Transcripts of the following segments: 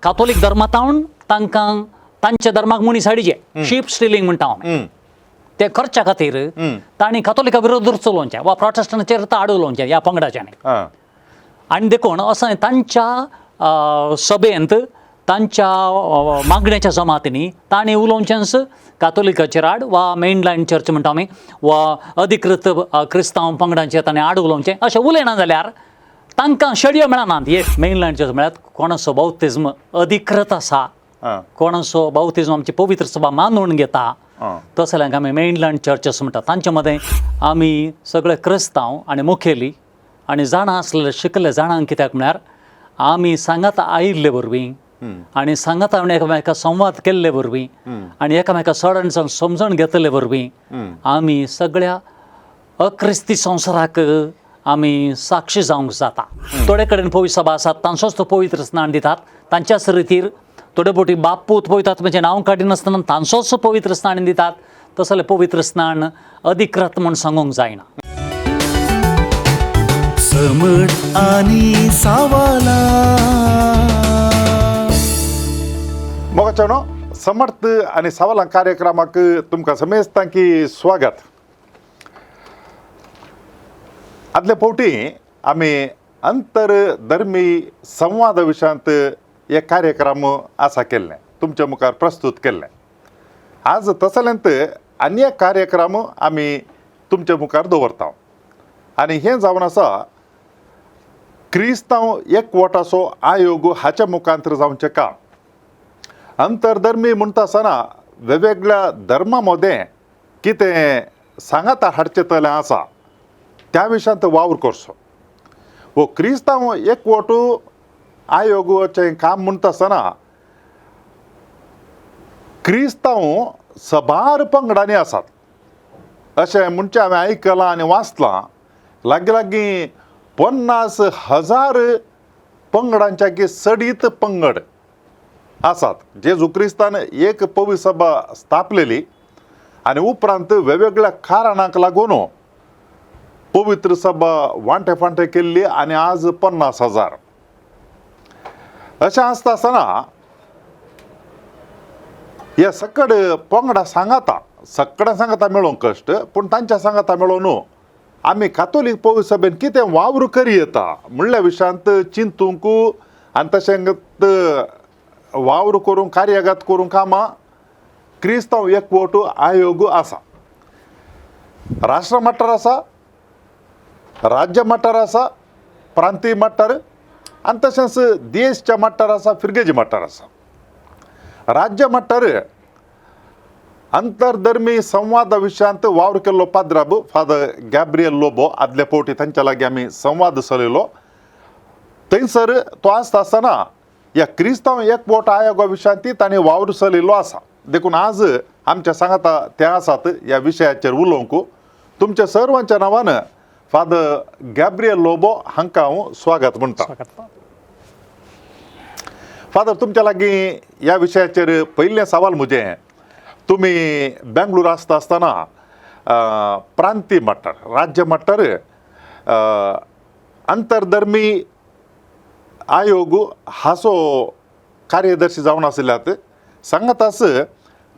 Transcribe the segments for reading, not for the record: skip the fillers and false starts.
कातोलीक धर्मांतावन तांकां तांच्या धर्माक मुनीस हाडिचे शीप स्टिलिंग म्हणटा आमी ते करच्या खातीर तांणी कातोलिका विरोधात चलोवचें वा प्रोटेस्टंटाचेर आड उलोवचें ह्या पंगडाच्यांनी. आनी देखून असं तांच्या सभेंत तांच्या मागण्याच्या जमातींनी तांणी उलोवचेंच कातोलिकाचेर आड वा मेनलायन चर्च म्हणटा आमी वा अधिकृत क्रिस्तांव पंगडांचेर तांणी आड उलोवचें अशें उलयना जाल्यार तांकां शड्य मेळनात. एक मेनलायन चर्च म्हळ्यार कोणाचो बावतिस्म अधिकृत आसा, कोणाचो बावतिस्म आमची पवित्र सभा मानून घेता, तशें जाल्यार आमी मेनलायन चर्चस म्हणटा. तांचे मदें आमी सगळे क्रिस्तांव आनी मुखेली आनी जाणां आसलेले शिकले जाणांक कित्याक म्हळ्यार आमी सांगात आयिल्ले वरवीं आनी सांगात आमी एकामेका संवाद केल्ले वरवीं आनी एकामेका चड समजण घेतले वरवीं आमी सगळ्या अक्रिस्ती संवसाराक आमी साक्षी जावंक जाता. थोडे कडेन पवित्र सभा आसात तांचोच तो पवित्र स्नान दितात, तांच्याच रितीर थोडे फावटी बाप पूत पळयतात म्हणजे नांव काडिनासतना तांचोच पवित्र स्नान दितात. तसो जाल्यार पवित्र स्नान अधिकृत म्हूण सांगूंक जायना. समट आनी सावाला मोगाचेनो समर्थ आणि सवालां कार्यक्रमाक तुमकां समेस्तां की स्वागत. आदले फावटी आमी अंतरधर्मी संवाद विशयांत एक कार्यक्रम आसा केल्ले, तुमच्या मुखार प्रस्तुत केल्ले. आज तसल्यांत आनी एक कार्यक्रम आमी तुमच्या मुखार दवरता आनी हें जावन आसा क्रिस्तांव एकवटाचो आयोग हाच्या मुखांतर जावचें काम. अंतरधर्मी म्हणटा आसतना वेगवेगळ्या धर्मा मदें कितें सांगात हाडचें तलें आसा त्या विशयांत वावर करचो. वो क्रिस्तांव एकवट आयोगाचें काम म्हणटा आसतना क्रिस्तांव सबार पंगडांनी आसात अशें म्हणचें हांवें आयकलां आनी वाचलां. लागीं लागीं 50,000 पंगडांच्या सडीत पंगड आसात. जेजू क्रिस्तान एक पवित्र सभा स्थापलेली आनी उपरांत वेगवेगळ्या कारणांक लागून पवित्र सभा वांटे फांटे केल्ली आनी आज 50,000 अशें आसता आसतना हे सकड पंगडा सांगाता मेळोवंक कश्ट, पूण तांच्या सांगाता मेळोवन आमी कातोलीक पवित्र सभेन कितें वावर करी येता म्हणल्या विशयांत चिंतूंक आनी तशेंच वावर करूंक कार्यगत करूंक कामां क्रिस्तांव एकवट आयोग आसा. राष्ट्र मट्टार आसा, राज्य मट्टार आसा, प्रांतीय मट्टार आनी तशेंच देशच्या मट्टार आसा, फिरगेजी मट्टार आसा. राज्य मट्टार अंतरधर्मी संवाद विशयांत वावर केल्लो पाद्राब फादर गॅब्रियल लोबो आदले फावटी तांच्या लागीं आमी संवाद चलयलो. थंयसर तो आसता आसतना ह्या क्रिस्तांव एकवट आयोगा विशयांत ताणें वावर चलयलो आसा. देखून आज आमच्या सांगाता ते आसात ह्या विशयाचेर उलोवंक. तुमच्या सर्वांच्या नांवान फादर गॅब्रियल लोबो हांकां हांव स्वागत म्हणटा. फादर, तुमच्या लागीं ह्या विशयाचेर पयलें सवाल म्हजें, तुमी बेंगळूर आसता आसतना प्रांतीय मट्टार, राज्य मट्टार अंतरधर्मी आयोग हाचो कार्यदर्शी जावन आशिल्ल्यात. सांगातास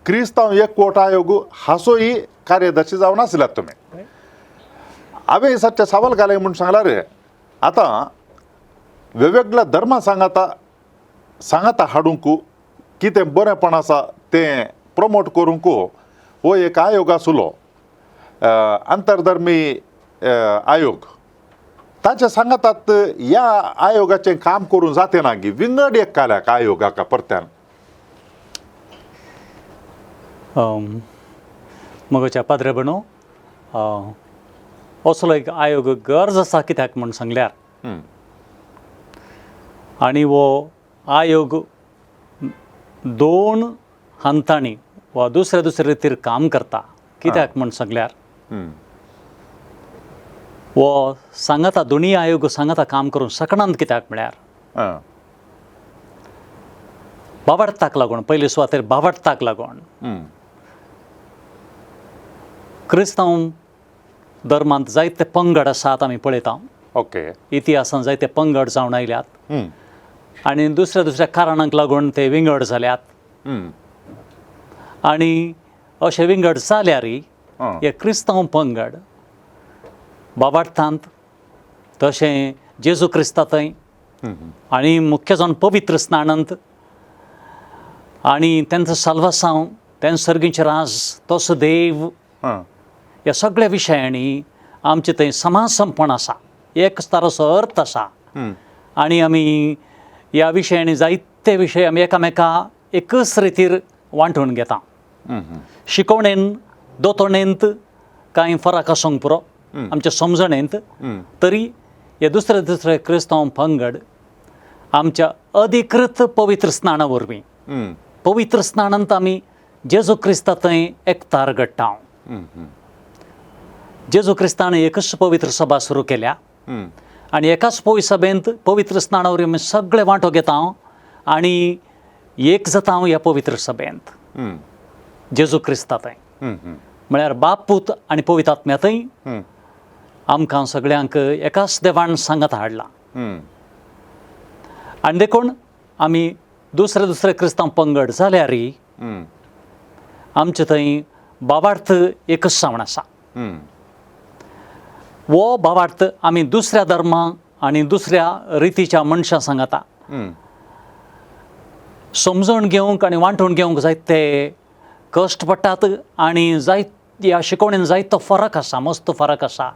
क्रिस्तांव एकवट आयोग हाचोय कार्यदर्शी जावन आशिल्ल्यात तुमी. हांवें सच्चे सवाल घाले म्हूण सांगल्यार आतां वेगवेगळ्या धर्मा सांगाता हाडूंक कितें बरेंपण आसा तें प्रमोट करूंक हो एक आयोग आसलो अंतरधर्मी आयोग. ताचे सांगातात ह्या आयोगाचें काम करूं जातें ना गी विंगड एक काल्याक आयोगाक परत्यान. मगोच्या पाद्रेबणो असलो एक आयोग गरज आसा कित्याक म्हूण सांगल्यार आनी वो आयोग 2 हांतांनी वा दुसऱ्या रितीर काम करता. कित्याक म्हूण सांगल्यार वो सांगाता दोनी आयोग सांगाता काम करूंक शकनात. कित्याक म्हळ्यार बाबडताक लागून, पयले सुवातेर बाबडताक लागून क्रिस्तांव धर्मांत जायते पंगड आसात आमी पळयता. ओके. इतिहासान जायते पंगड जावन आयल्यात. आनी दुसऱ्या दुसऱ्या कारणांक लागून ते विंगड जाल्यात हम्म. आनी अशे विंगड जाल्यारय हां. हे क्रिस्तांव पंगड बाबार्थांत तशें जेजू क्रिस्तांतय आनी मुख्य जावन पवित्र स्नानांत आनी तेंचो साल्वासांव तें सर्गींचे राज तसो देव हां. ह्या सगळ्या विशयांनी आमचे थंय समासमपण आसा एक ताराचो अर्थ आसा आनी आमी ह्या विशयांनी जायते विशय आमी एकामेका एकच रितीर वांटून घेता शिकवणेन दोतोणेंत कांय फरक आसूंक पुरो आमच्या समजणेंत तरी हे दुसरे दुसरे क्रिस्तांव पंगड आमच्या अधिकृत पवित्र स्नाना वरवीं पवित्र स्नानांत आमी जेजू क्रिस्ता थंय एकतार घडटा जेजू क्रिस्तान एकच पवित्र सभा सुरू केल्या आनी एकाच सभेंत पवित्र स्नाना वरवीं आमी सगळे वांटो घेता आनी एक जाता ह्या पवित्र सभेंत जेजू क्रिस्ता थंय म्हळ्यार बाप पूत आनी पवित्र आत्म्यातय आमकां सगळ्यांक एकाच देवान सांगत हाडला आनी देखून आमी दुसरे दुसरे क्रिस्तांव पंगड जाल्यारय आमचे थंय भावार्थ एकच जावन आसा वो भावार्थ आमी दुसऱ्या धर्मा आनी दुसऱ्या रितीच्या मनशां सांगता समजून घेवंक आनी वांटून घेवंक जायते कश्ट पडटात आनी जायत ह्या शिकवणेन जायतो फरक आसा मस्त फरक आसा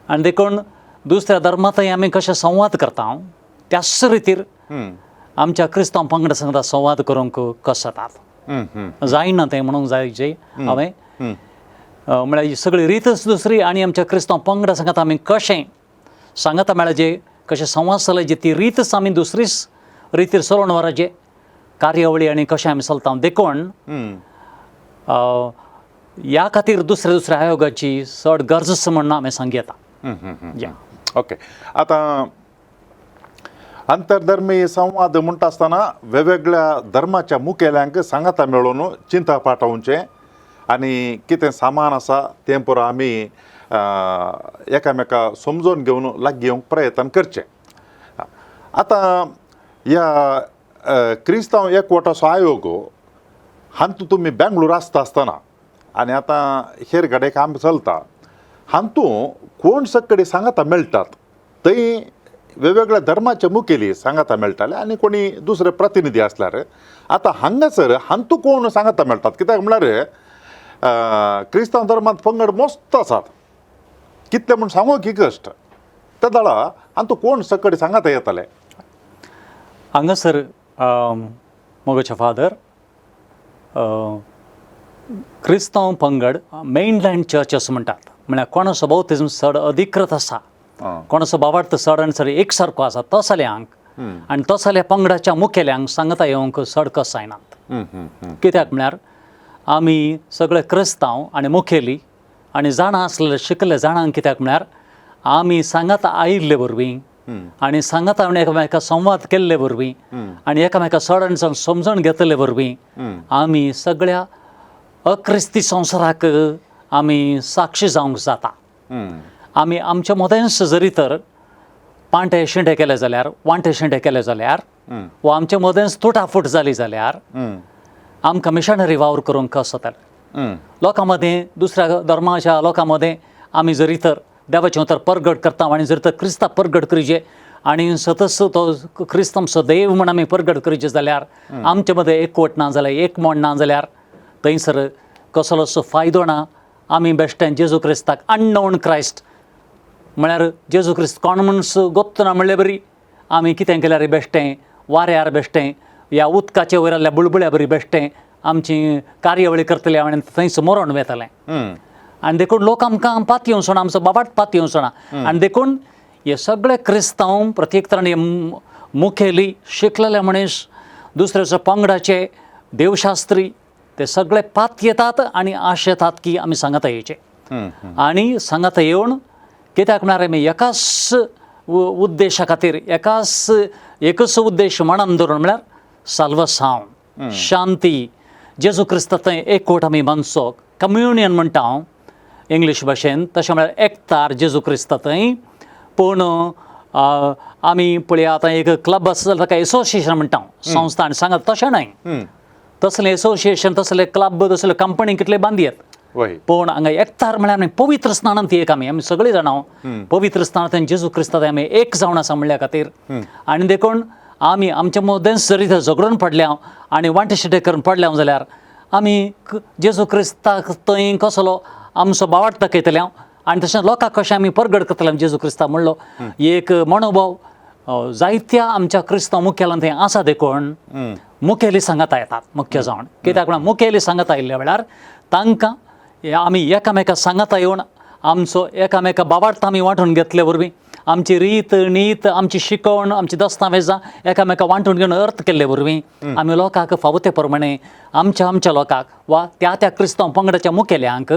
आनी देखून दुसऱ्या धर्मांतय आमी कशे संवाद करता त्याच रितीर आमच्या क्रिस्तांव पंगड सांगता संवाद करूंक कसतात जायना तें म्हणूंक जाय जे हांवें म्हळ्यार ही सगळी रीतच दुसरी आनी आमच्या क्रिस्तांव पंगड सांगता आमी कशें सांगता म्हळ्यार जे कशें संवाद चलयचे ती रीतच आमी दुसरीच रितीर चलोवन व्हरचे कार्यावळी आनी कशें आमी चलता देखून ह्या खातीर दुसऱ्या दुसऱ्या आयोगाची चड गरज आसा म्हणून आमी सांगी येता ओके आतां आंतरधर्मीय संवाद म्हणटा आसतना वेगवेगळ्या धर्माच्या मुखेल्यांक सांगाता मेळोवन चिंता पाठोवचें आनी कितें सामान आसा तें पुरो आमी एकामेका समजून घेवन लागीं येवंक प्रयत्न करचे आतां ह्या क्रिस्तांव एकवटाचो आयोग हातूंत तुमी बेंगळूर आसतना आनी आतां हेर घडये काम चलता हातूंत कोण सकडी सांगाता मेळटात थंय वेगवेगळ्या धर्माचे मुखेली सांगाता मेळटाले आनी कोणी दुसरे प्रतिनिधी आसल्यार आतां हांगासर हातूंत कोण सांगाता मेळटात कित्याक म्हळ्यार क्रिस्तांव धर्मांत पंगड मस्त आसात कितले म्हूण सांगूंक की कश्ट त्या दळा हातूंत कोण सकडी सांगाता येताले हांगासर मोगोचे फादर क्रिस्तांव पंगड मेनलँड चर्च अशें म्हणटात म्हळ्यार कोणाचो बौतिझम चड अधिकृत आसा कोणाचो भावार्थ चड आनी चड एक सारको आसा तसल्यांक आनी तसल्या पंगडाच्या मुखेल्यांक सांगता येवंक चड कस जायनात कित्याक म्हळ्यार आमी सगळे क्रिस्तांव आनी मुखेली आनी जाणां आसलेले शिकले जाणांक कित्याक म्हळ्यार आमी सांगाता आयिल्ले वरवीं आनी सांगाता आमी एकामेका संवाद केल्ले वरवीं आनी एकामेका चड आनी चड समजून घेतले वरवीं आमी सगळ्या अक्रिस्ती संवसाराक आमी साक्षी जावंक जाता आमी आमचे मोदेंस जरी तर पांटे शेंडे केले जाल्यार वांटे शेंडे केले जाल्यार वा आमचे मोदेंस तुटाफूट जाली जाल्यार आमकां मिशनरी वावर करूंक कस जाताले लोकां मदें दुसऱ्या धर्माच्या लोकां मदें आमी जरी तर देवाचें उतर परगट करता आनी जर तर क्रिस्तां परगट करीचे आनी सतत तो क्रिस्तांचो देव म्हण आमी परगट करीचे जाल्यार आमचे मदें एकवट ना जाल्यार एक मोड ना जाल्यार थंयसर कसलोच फायदो ना आमी बेश्टें जेजू क्रिस्ताक अननोन क्रायस्ट म्हळ्यार जेजू क्रिस्त कोण म्हूण गोत्त ना म्हणले बरी आमी कितें केल्यार बेश्टें वाऱ्यार बेश्टें ह्या उदकाचे वयर आसल्या बुळबुळ्या बरी बेश्टें आमची कार्यावळी करतले आनी थंयच मरोन वेतालें आनी देखून लोक आमकां पात येवं सोडना आमचो बाबाट पात येवं सोडना आनी देखून हे सगळे क्रिस्तांव प्रत्येक तरान मुखेली शिकलेले मनीस दुसऱ्याच्या पंगडाचे देवशास्त्री ते सगळे पात येतात आनी आश येतात की आमी सांगाता येवचे आनी सांगाता येवन कित्याक म्हळ्यार आमी एकाच उद्देशा खातीर एकच उद्देश मनान धरून म्हळ्यार साल्वसांव शांती जेजू क्रिस्ता थंय एकवट आमी मानचो कम्युनियन म्हणटा हांव इंग्लीश भाशेन तशें म्हळ्यार एकतार जेजू क्रिस्ता थंय पूण आमी पळया आतां एक क्लब आसा जाल्यार ताका एसोसिएशन म्हणटा संस्था आनी सांगात तशें न्हय तसलें एसोसिएशन तसले क्लब तसले कंपनी कितले बांदयत वय पण हांगा एकठार म्हळ्यार आमी पवित्र स्नानांत ती एक आमी सगळीं जाणां पवित्र स्नानांत जेजू क्रिस्तांत आमी एक जावन आसा म्हणल्या खातीर आनी देखून आमी आमच्या मदें जरी थंय झगडून पडल्या आनी वांटे शिटे करून पडल्या जाल्यार आमी जेजू क्रिस्ताक थंय कसलो आमचो बावाट दाखयतले आनी तशें लोकांक कशें आमी परगट करतले जेजू क्रिस्ता म्हणलो एक मनोभाव जायत्या आमच्या क्रिस्तांव मुखेलांत थंय आसा देखून मुखेली सांगाता येतात मुख्य जावन कित्याक म्हळ्यार मुखेली सांगाता आयिल्ल्या वेळार तांकां आमी एकामेका सांगाता येवन आमचो एकामेका बाबार्थ आमी वांटून घेतले वरवीं आमची रीत नीत आमची शिकवण आमची दस्तावेजां एकामेका वांटून घेवन अर्थ केल्ले वरवीं आमी लोकांक फावो ते प्रमाणे आमच्या लोकांक वा त्या त्या क्रिस्तांव पंगडाच्या मुखेल्यांक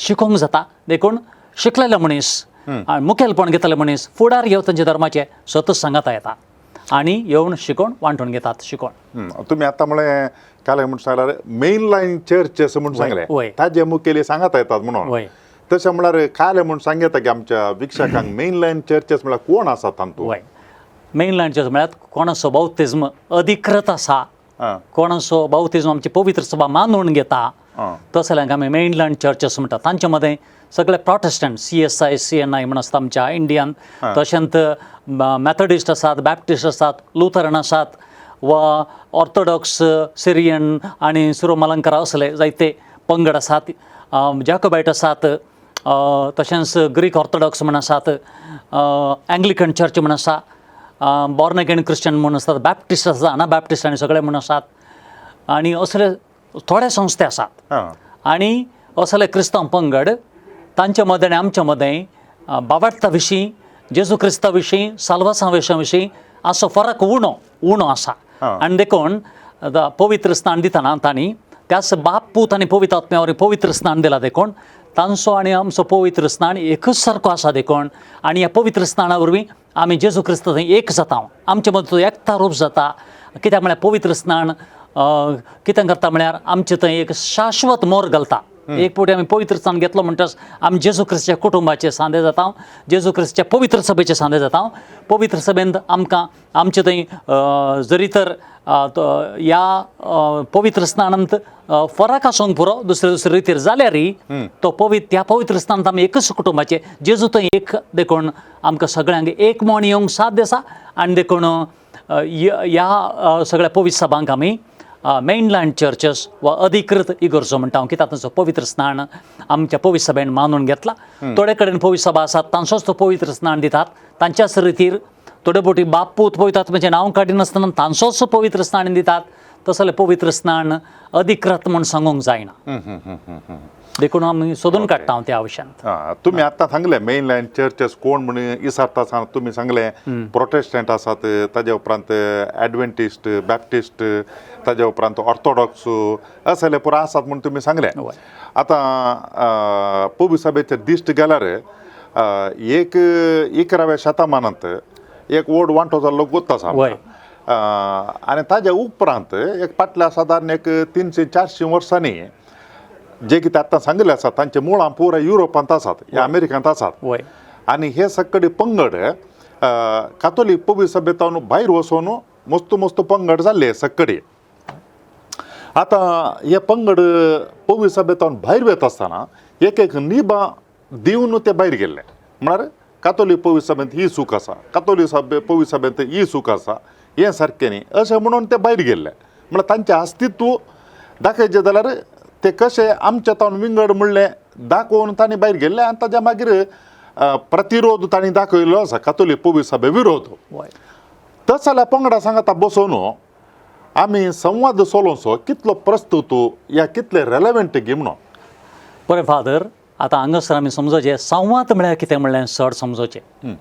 शिकोवंक जाता देखून शिकलेले मनीस आनी मुखेलपण घेतले मनीस फुडार येवन तांच्या धर्माचे सतत सांगाता येतात आनी येवन शिकोवन वांटून घेतात शिकोवन तुम्ही आता म्हळे काय म्हणून सांगल्यार मेन लायन चर्च असं म्हणून सांगले वय. ताजे मुखेली सांगता येतात म्हणून वय तशें म्हळ्यार काय म्हणून सांगता की आमच्या विक्षकांक मेन लायन चर्चेस म्हळ्यार कोण आसा तांतूं वय मेनलँड चर्च म्हळ्यार कोणाचो बावतिज्म अधिकृत आसा आं, कोणाचो बावतिज्म आमची पवित्र सभा मानून घेता आं, तसल्यांक आमी मेनलँड चर्चेस म्हणटा तांचे मदें सगळे प्रोटेस्टंट CSI CNI म्हण आसता आमच्या इंडियान तशेंच मॅथडिस्ट आसात बॅप्टिस्ट आसात लुथरन आसात वा ऑर्थोडॉक्स सिरियन आनी सुरोमलंकारा असले जायते पंगड आसात जॅकोबायट आसात तशेंच ग्रीक ऑर्थोडॉक्स म्हण आसात एंग्लिकन चर्च म्हण आसा बॉर्न अगेन क्रिश्चन म्हण आसतात बॅप्टिस्ट आसा ना बॅप्टिस्ट आनी सगळे म्हण आसात आनी असले थोडे संस्थे आसात आं, आनी असले क्रिस्तांव पंगड तांचे मदें आनी आमच्या मदें बाबार्था विशीं जेजू क्रिस्ता विशीं साल्वासा विशीं असो फरक उणो आसा आनी देखून पवित्र स्नान दितना तांणी त्याच बाप पूत आनी पवित्र आत्म्या वरवीं पवित्र स्नान दिला देखून तांचो आनी आमचो पवित्र स्नान एकच सारको आसा देखून आनी ह्या पवित्र स्नाना वरवीं आमी जेजू क्रिस्त थंय एक जाता आमचे मदीं तो एकता रूप जाता कित्याक म्हळ्यार पवित्र स्नान कितें करता म्हळ्यार आमचे थंय एक शाश्वत मोर घालता एक फावटी आमी पवित्र स्नान घेतलो म्हणटच आमी जेजू क्रिस्ताच्या कुटुंबाचे सांदे जाता जेजू क्रिस्ताच्या पवित्र सभेचे सांदे जाता पवित्र सभेंत आमकां आमचे थंय जरी तर ह्या पवित्र स्नानांत फरक आसूंक पुरो दुसरे रितीर जाल्यारय तो त्या पवित्र स्नानांत आमी एकच कुटुंबाचे जेजू थंय एक देखून आमकां सगळ्यांक एक म्हूण येवंक साध्य आसा आनी देखून ह्या सगळ्या पवित्र सभांक आमी मेनलँड चर्चेस वा अधिकृत इगर्जो म्हणटा हांव कित्याक तांचो पवित्र स्नान आमच्या पवित्र सभेन मानून घेतला थोडे कडेन पवित्र सभा आसात तांचोच तो पवित्र स्नान दितात तांच्याच रितीर थोडे फावटी बाप पूत पवित्र आत्म्याचें नांव काडिनासतना तांचोच पवित्र स्नान दितात तसलें पवित्र स्नान अधिकृत म्हूण सांगूंक जायना देखून आमी सोदून काडटा हांव त्या विशयांत तुम्ही आता सांगले मेन लायन चर्चेस कोण म्हणून इसारता सांग तुम्ही सांगले प्रोटेस्टंट आसात ताजे उपरांत ॲडव्हेंटिस्ट बॅप्टिस्ट ताजे उपरांत ऑर्थोडॉक्स असले पुरो आसात म्हणून तुम्ही सांगले आता पवित्र सभेचे दिश्ट गेल्यार एक 11व्या शतमानांत एक व्हड वांटो जाल्लो गोत आसा आनी ताजे उपरांत एक फाटल्या सादारण एक 300-400 वर्सांनी जे कितें आतां सांगले आसात तांचे मुळां पुराय युरोपांत आसात या अमेरिकांत आसात आनी हे सगळे पंगड कातोलीक पवित्र सभेतावन भायर वचून मस्त पंगड जाल्ले सगळे आतां हे पंगड पवित्र सभेतावन भायर वयत आसतना एक निबा दिवन ते भायर गेल्ले म्हळ्यार कातोलीक पवित्र सभेंत ही सूख आसा कातोलीक पवित्र सभेंत ही सूख आसा हें सारकें न्ही अशें म्हणून ते भायर गेल्ले म्हळ्यार तांचें अस्तित्व दाखयचें जाल्यार ते कशें आमच्या तावन विंगड म्हणलें दाखोवन तांणी भायर गेल्ले आनी ताच्या मागीर प्रतिरोध तांणी दाखयलो आसा कातोलीक पवित्र सभे विरोध तस जाल्यार पंगडा सांगता बसोवन आमी संवाद चलोवचो कितलो प्रस्तुत या कितले रेलेवेंट गी म्हणून बरें फादर आतां हांगासर आमी समजोचें संवाद म्हळ्यार कितें म्हणलें चड समजोचें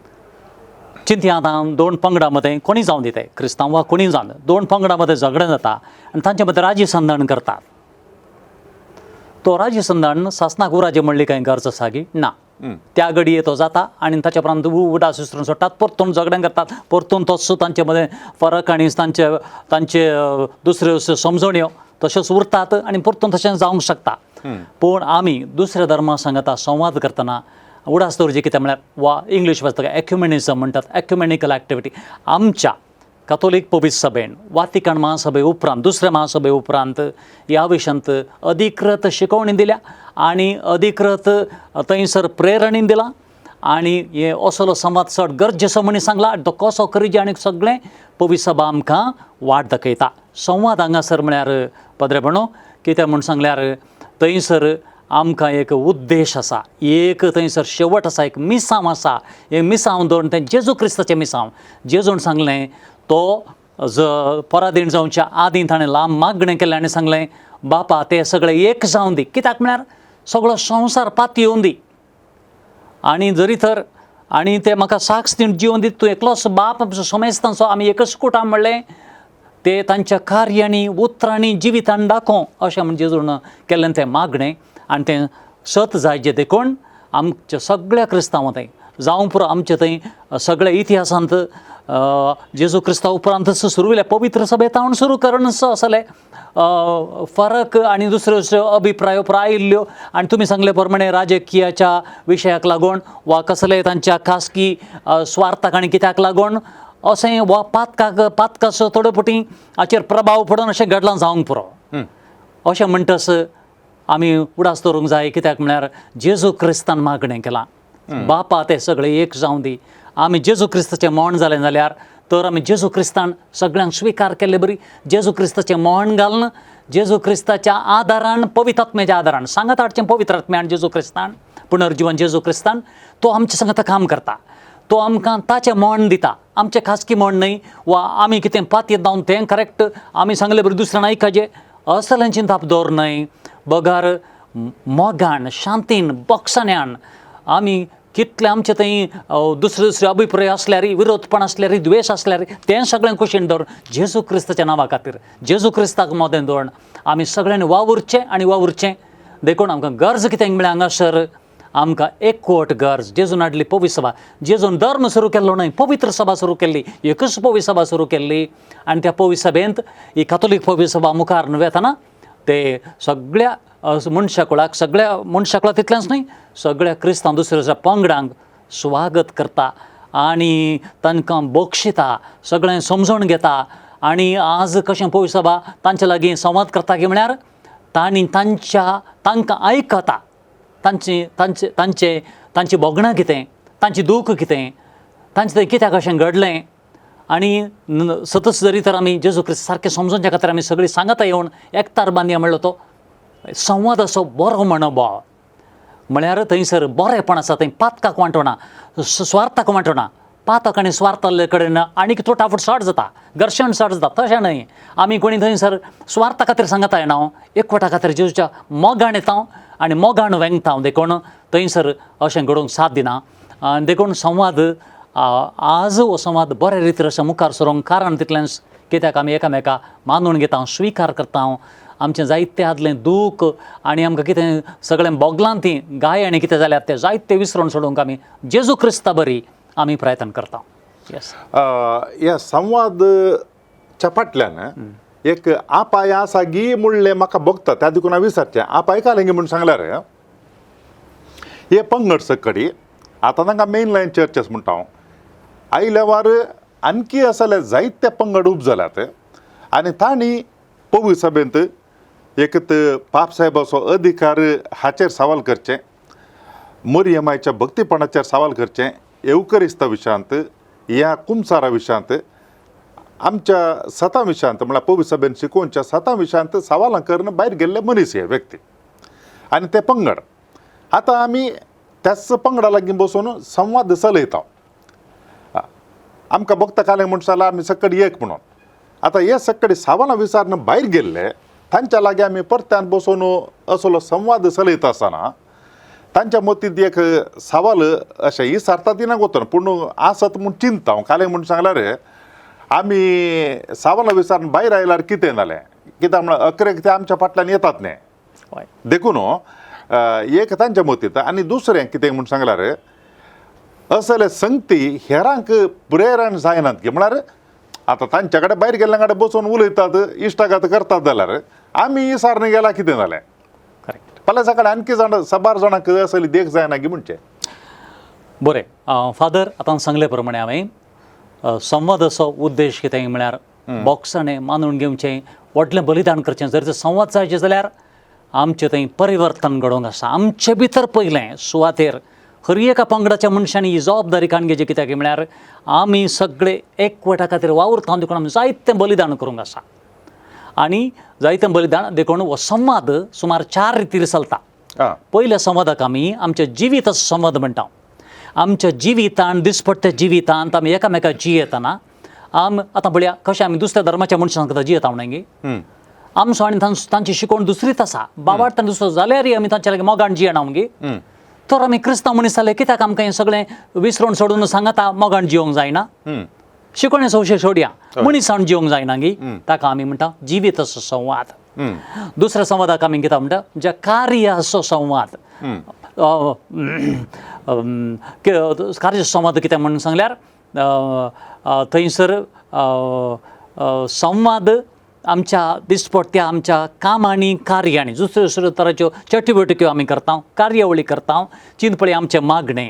चिंतया आतां दोन पंगडा मदें कोणी जावं दिताय क्रिस्तांव वा कोणी जावन दोन पंगडा मदें झगडें जाता आनी तांचे मदें राजी संधान करतात तो राजी संधान सासणाक उराजे म्हणली कांय गरज आसा की ना त्या घडये तो जाता आनी ताच्या उपरांत उडास विसरून सोडटात परतून झगडें करतात परतून तोच तांचे मदें फरक आनी तांचे दुसऱ्यो समजण्यो तश्योच उरतात आनी परतून तशें जावंक शकता पूण आमी दुसऱ्या धर्मा सांगता संवाद करतना उडास दवरचें कितें म्हळ्यार वा इंग्लीश वाचता एक्युमेनिझम म्हणटात एक्युमेनिकल एक्टिविटी आमच्या कॅथोलीक पवित्र सभेन वातिकन महासभे उपरांत दुसऱ्या महासभे उपरांत ह्या विशयांत अधिकृत शिकवणी दिल्या आनी अधिकृत थंयसर प्रेरणी दिला आनी हे असलो संवाद चड गरजेचो म्हणून सांगला तो कसो करीजे आनी सगळें पवित्र सभा आमकां वाट दाखयता संवाद हांगासर म्हळ्यार पदरेपणो कितें म्हूण सांगल्यार थंयसर आमकां एक उद्देश आसा एक थंयसर शेवट आसा एक मिसांव आसा हे मिसांव दवरून तें जेजू क्रिस्ताचें मिसांव जेजून सांगलें तो पराधीन जावच्या आदीं ताणें लांब मागणें केलें आनी सांगलें बापा तें सगळें एक जावन दी कित्याक म्हळ्यार सगळो संवसार पात येवन दी आनी जरी तर आनी ते म्हाका साक्ष दिवन जिवन दीत तूं एकलोच बाप सोमेस्तांचो आमी एकच कुटाम म्हणलें ते तांच्या कार्यांनी उतरांनी जिवितान दाखोव अशें म्हणजे जेजून केल्लें तें मागणें आनी तें सत जाय जें देखून आमच्या सगळ्या क्रिस्तांवां थंय जावं पुरो आमचे थंय सगळ्या इतिहासांत जेजू क्रिस्ता उपरांत सुरू केलें पवित्र सभेत हांव सुरू करून असले फरक आनी दुसऱ्यो अभिप्रायो पुरो आयिल्ल्यो आनी तुमी सांगले प्रमाणे राजकीयाच्या विशयाक लागून वा कसले तांच्या खासगी स्वार्थाक आनी कित्याक लागून अशें वा पातकाचो थोड्यो पटी हाचेर प्रभाव पडून अशें घडलां जावंक पुरो अशें म्हणटस आमी उडास दवरूंक जाय कित्याक म्हळ्यार जेजू क्रिस्तान मागणें केलां बापा ते सगळें एक जावं दी आमी जेजू क्रिस्ताचें मरण जालें जाल्यार तर आमी जेजू क्रिस्तान सगळ्यांक स्विकार केल्ले बरी जेजू क्रिस्ताचें मरण घालन जेजू क्रिस्ताच्या आदारान पवित्र आत्म्याच्या आदारान सांगात हाडचें पवित्र आत्म्यान जेजू क्रिस्तान पुनर्जीवन जेजू क्रिस्तान तो आमचे सांगात काम करता तो आमकां ताचें मरण दिता आमचें खासगी मरण न्हय वा आमी कितें पातयेत जावन तें करेक्ट आमी सांगलें बरें दुसऱ्यान आयकाचें असलें चिंताप दवर न्हय बगार मोगान शांतीन बक्षान्यान आमी कितले आमचे थंय दुसरे अभिप्राय आसल्यार विरोधपण आसल्यार द्वेश आसल्यार तें सगळें कुशीन दवर जेजू क्रिस्ताच्या नांवा खातीर जेजू क्रिस्ताक मोदें दवरून आमी सगळ्यांनी वावुरचें आनी वावुरचें देखून आमकां गरज कितें म्हळ्यार हांगासर आमकां एकवट गरज जेजून हाडली पवित्र सभा जेजून धर्म सुरू केल्लो न्हय पवित्र सभा सुरू केल्ली एकच पवित्र सभा सुरू केल्ली आनी त्या पवित्र सभेंत ही कॅथोलीक पवित्र सभा मुखार वेताना ते सगळ्या मनशाकुळाक सगळ्या मनशाकुळा तितलेंच न्हय सगळ्या क्रिस्तांव दुसऱ्या पंगडांक स्वागत करता आनी तांकां बक्षिता सगळें समजून घेता आनी आज कशें पवित्र सभा तांचे लागीं संवाद करता की म्हळ्यार तांकां आयकता तांची बोगणां कितें तांचें दूख कितें तांचें थंय कित्याक अशें घडलें आनी सतत जरी तर आमी जेजू क्रिस्त सारकें समजोवच्या खातीर आमी सगळीं सांगता येवन एकतार बांदया म्हणलो तो संवाद असो बरो मनोभाव म्हळ्यार थंयसर बरेपण आसा थंय पातकाक वांटोना स्वार्थाक वांटोना पातक आनी स्वार्थाले कडेन आनीक तोटाफूट चड जाता घर्शण चड जाता तशें न्हय आमी कोणी थंयसर स्वार्था खातीर सांगता येना एकवटा खातीर जेजूच्या मोगान येता आनी मोगान वेंगता देखून थंयसर अशें घडोवंक साथ दिना देखून संवाद आज हो संवाद बऱ्या रितीन अशें मुखार सरोंक कारण तितलेंच कित्याक आमी एकामेका मानून घेता स्विकार करता आमचें जायतें आदलें दूख आनी आमकां कितें सगळें बोगलां ती गाय आनी कितें जाल्यार तें जायतें विसरून सोडूंक आमी जेजू क्रिस्ता बरी आमी प्रयत्न करता येस ह्या संवादच्या फाटल्यान एक आपाय आसा गी म्हणलें म्हाका बगता त्या देखून हांव विचारचें आपाय कालें गे म्हणून सांगल्यार हे पंगड सकडी आतां तांकां मेन लायन चर्चेस म्हणटा हांव आयल्या वार आणकी असले जायते पंगड उब जाल्यात आनी तांणी पवित्र सभेंत एक पाप साहेबाचो अधिकार हाचेर सवाल करचें मरियमाच्या भक्तीपणाचेर सवाल करचें येवकरिस्ता विशयांत ह्या कुमसारा विशयांत आमच्या 7 विशयांत म्हळ्यार पवित्र सभेन शिकोवच्या 7 विशयांत सवालां करून भायर गेल्ले मनीस हे व्यक्ती आनी ते पंगड आतां आमी त्याच पंगडा लागीं बसून संवाद चलयता आमकां भक्त कालें म्हणून जाल्यार आमी सकडी एक म्हणून आतां हे सकडी सवालां विचारन भायर गेल्ले तांच्या लागीं आमी परत्यान बसून असलो संवाद चलयता आसतना तांच्या मतींत एक सवाल अशें विचारता ती ना वतना पूण आसत म्हूण चिंता हांव कालें म्हणून सांगल्यार आमी सवालां विचारून भायर आयल्यार कितें जालें कित्याक म्हळ्यार अकरेक ते आमच्या फाटल्यान येतात न्ही देखून एक तांच्या मतींत आनी दुसरें कितें म्हूण सांगल्यार असले संगती हेरांक प्रेरण जायनात गे म्हळ्यार आतां तांच्या कडेन भायर गेल्ल्या कडेन बसून उलयतात इश्टागत करतात जाल्यार आमी विचारन गेल्यार कितें जालें करेक्ट फाल्यां सकाळीं आणखी जाण 12 जाणांक असली देख जायना गे म्हणचें बरें फादर आतां सांगले प्रमाणे हांवें संवादाचो उद्देश कितें म्हळ्यार बॉक्सांनी मानून घेवचें व्हडलें बलिदान करचें जर तर संवाद जायचे जाल्यार आमचें थंय परिवर्तन घडोवंक आसा आमचे भितर पयलें सुवातेर हर एका पंगडाच्या मनशांनी ही जबाबदारी काण घेवची कित्याक म्हळ्यार आमी सगळे एकवटा खातीर वावुरता देखून आमी जायतें बलिदान करूंक आसा आनी जायतें बलिदान देखून हो संवाद सुमार 4 रितीर चलता पयल्या संवादाक आमी आमच्या जिविताचो संवाद म्हणटा आमच्या जिवितांत दिसपट्ट्या जिवितांत आमी एकामेकाक जियेतना आतां पळया कशें आमी दुसऱ्या धर्माच्या मनशां खातीर जियेता म्हणून आमचो आनी तांची शिकोवण दुसरीच आसा बाबार्थान दुसरो जाल्यारय आमी तांचे लागीं मोगान जियेना मगे तर आमी क्रिस्तांव मनीस जाले कित्याक आमकां हें सगळें विसरून सोडून सांगाता मोगान जियोंक जायना शिकोवणे संशय सोडया मनीसावन जियोंक जायना गी ताका आमी म्हणटा जिविताचो संवाद दुसऱ्या संवादाक आमी कितें म्हणटा जे कार्याचो संवाद कार्य संवाद कितें म्हणून सांगल्यार थंयसर संवाद आमच्या दिसपट्ट्या आमच्या कामांनी कार्यांनी दुसऱ्यो दुसऱ्यो तराच्यो चटवटिक्यो आमी करता कार्यावळी करता चिंतपळी आमचें मागणें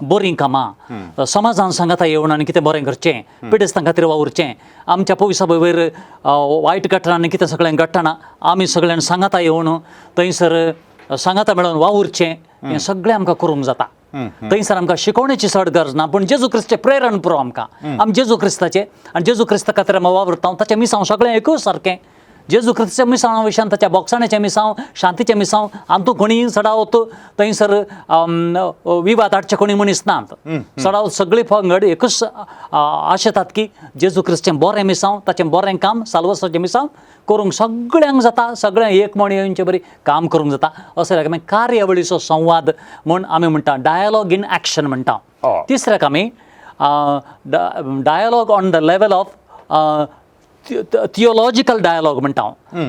बरीं कामां समाजान सांगाता येवन आनी कितें बरें करचें पिडेस्तां खातीर वावुरचें आमच्या पयसा वयर वायट घटनांनी कितें सगळें घडटना आमी सगळ्यांनी सांगाता येवन थंयसर सांगाता मेळोवन वावुरचें हें सगळें आमकां करूंक जाता थंयसर आमकां शिकोवणेची चड गरज ना पूण जेजू क्रिस्ताचें प्रेरण पुरो आमकां आमी जेजू क्रिस्ताचें आनी जेजू क्रिस्ता खातीर आमी वावुरता ताचें मिसांव सगळें एकूच सारकें जेजू क्रिस्ताच्या मिसांवा विशयान ताच्या बोगसाण्याचें मिसांव शांतीचें मिसांव आनी तूं कोणीय सडावत थंयसर विवाद हाडचे कोणी मनीस नात सडावत सगळीं पंगड एकूच आशेतात की जेजू क्रिस्ताचें बरें मिसांव ताचें बरें काम साल्वासाचें मिसांव करूंक सगळ्यांक जाता सगळें एक म्हण येवचें बरी काम करूंक जाता अशें आमी कार्यावळीचो संवाद म्हूण आमी म्हणटा डायलॉग इन एक्शन म्हणटा तिसऱ्याक आमी dialogue on the level of theological dialogue म्हणटा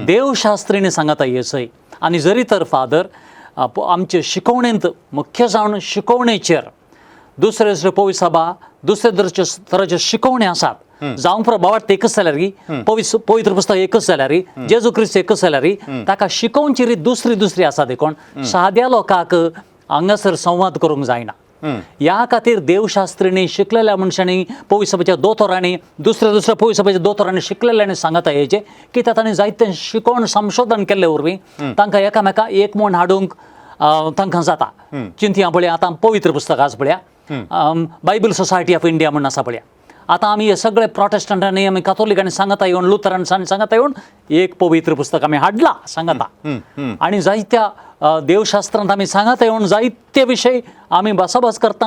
देवशास्त्रीने सांगता येसय आनी जरी तर फादर आमचे शिकोवणेंत मुख्य जावन शिकोवणेचेर दुसरे दुसरे पवित्र सभा दुसरे तरेचे शिकोवणे आसात जावं प्रभावार्थ एकच जाल्यार पवित्र पुस्तक एकच जाल्यार जेजू क्रिस्त एकच जाल्यार ताका शिकोवची रीत दुसरी दुसरी आसा देखून साद्या लोकांक हांगासर संवाद करूंक जायना ह्या खातीर देवशास्त्रींनी शिकलेल्या मनशांनी पवित्र सभेच्या दोतोरांनी दुसऱ्या दुसऱ्या पवित्र सभेच्या दोतोरांनी शिकलेल्यांनी सांगता येचें कित्याक तांणी जायतें शिकोवन संशोधन केल्ले वरवीं तांकां एकामेका एक म्हण हाडूंक तांकां जाता चिंतया पळया आतां पवित्र पुस्तक आसा पळया बायबल सोसायटी ऑफ इंडिया म्हणून आसा पळया आतां आमी हे सगळे प्रोटेस्टंटांनी आमी कातोलिकांनी सांगता येवन लुथरांनी सांगता येवन एक पवित्र पुस्तक आमी हाडला सांगता आनी जायत्या देवशास्त्रांत आमी सांगता येवन जायते विशय आमी भासाभास करता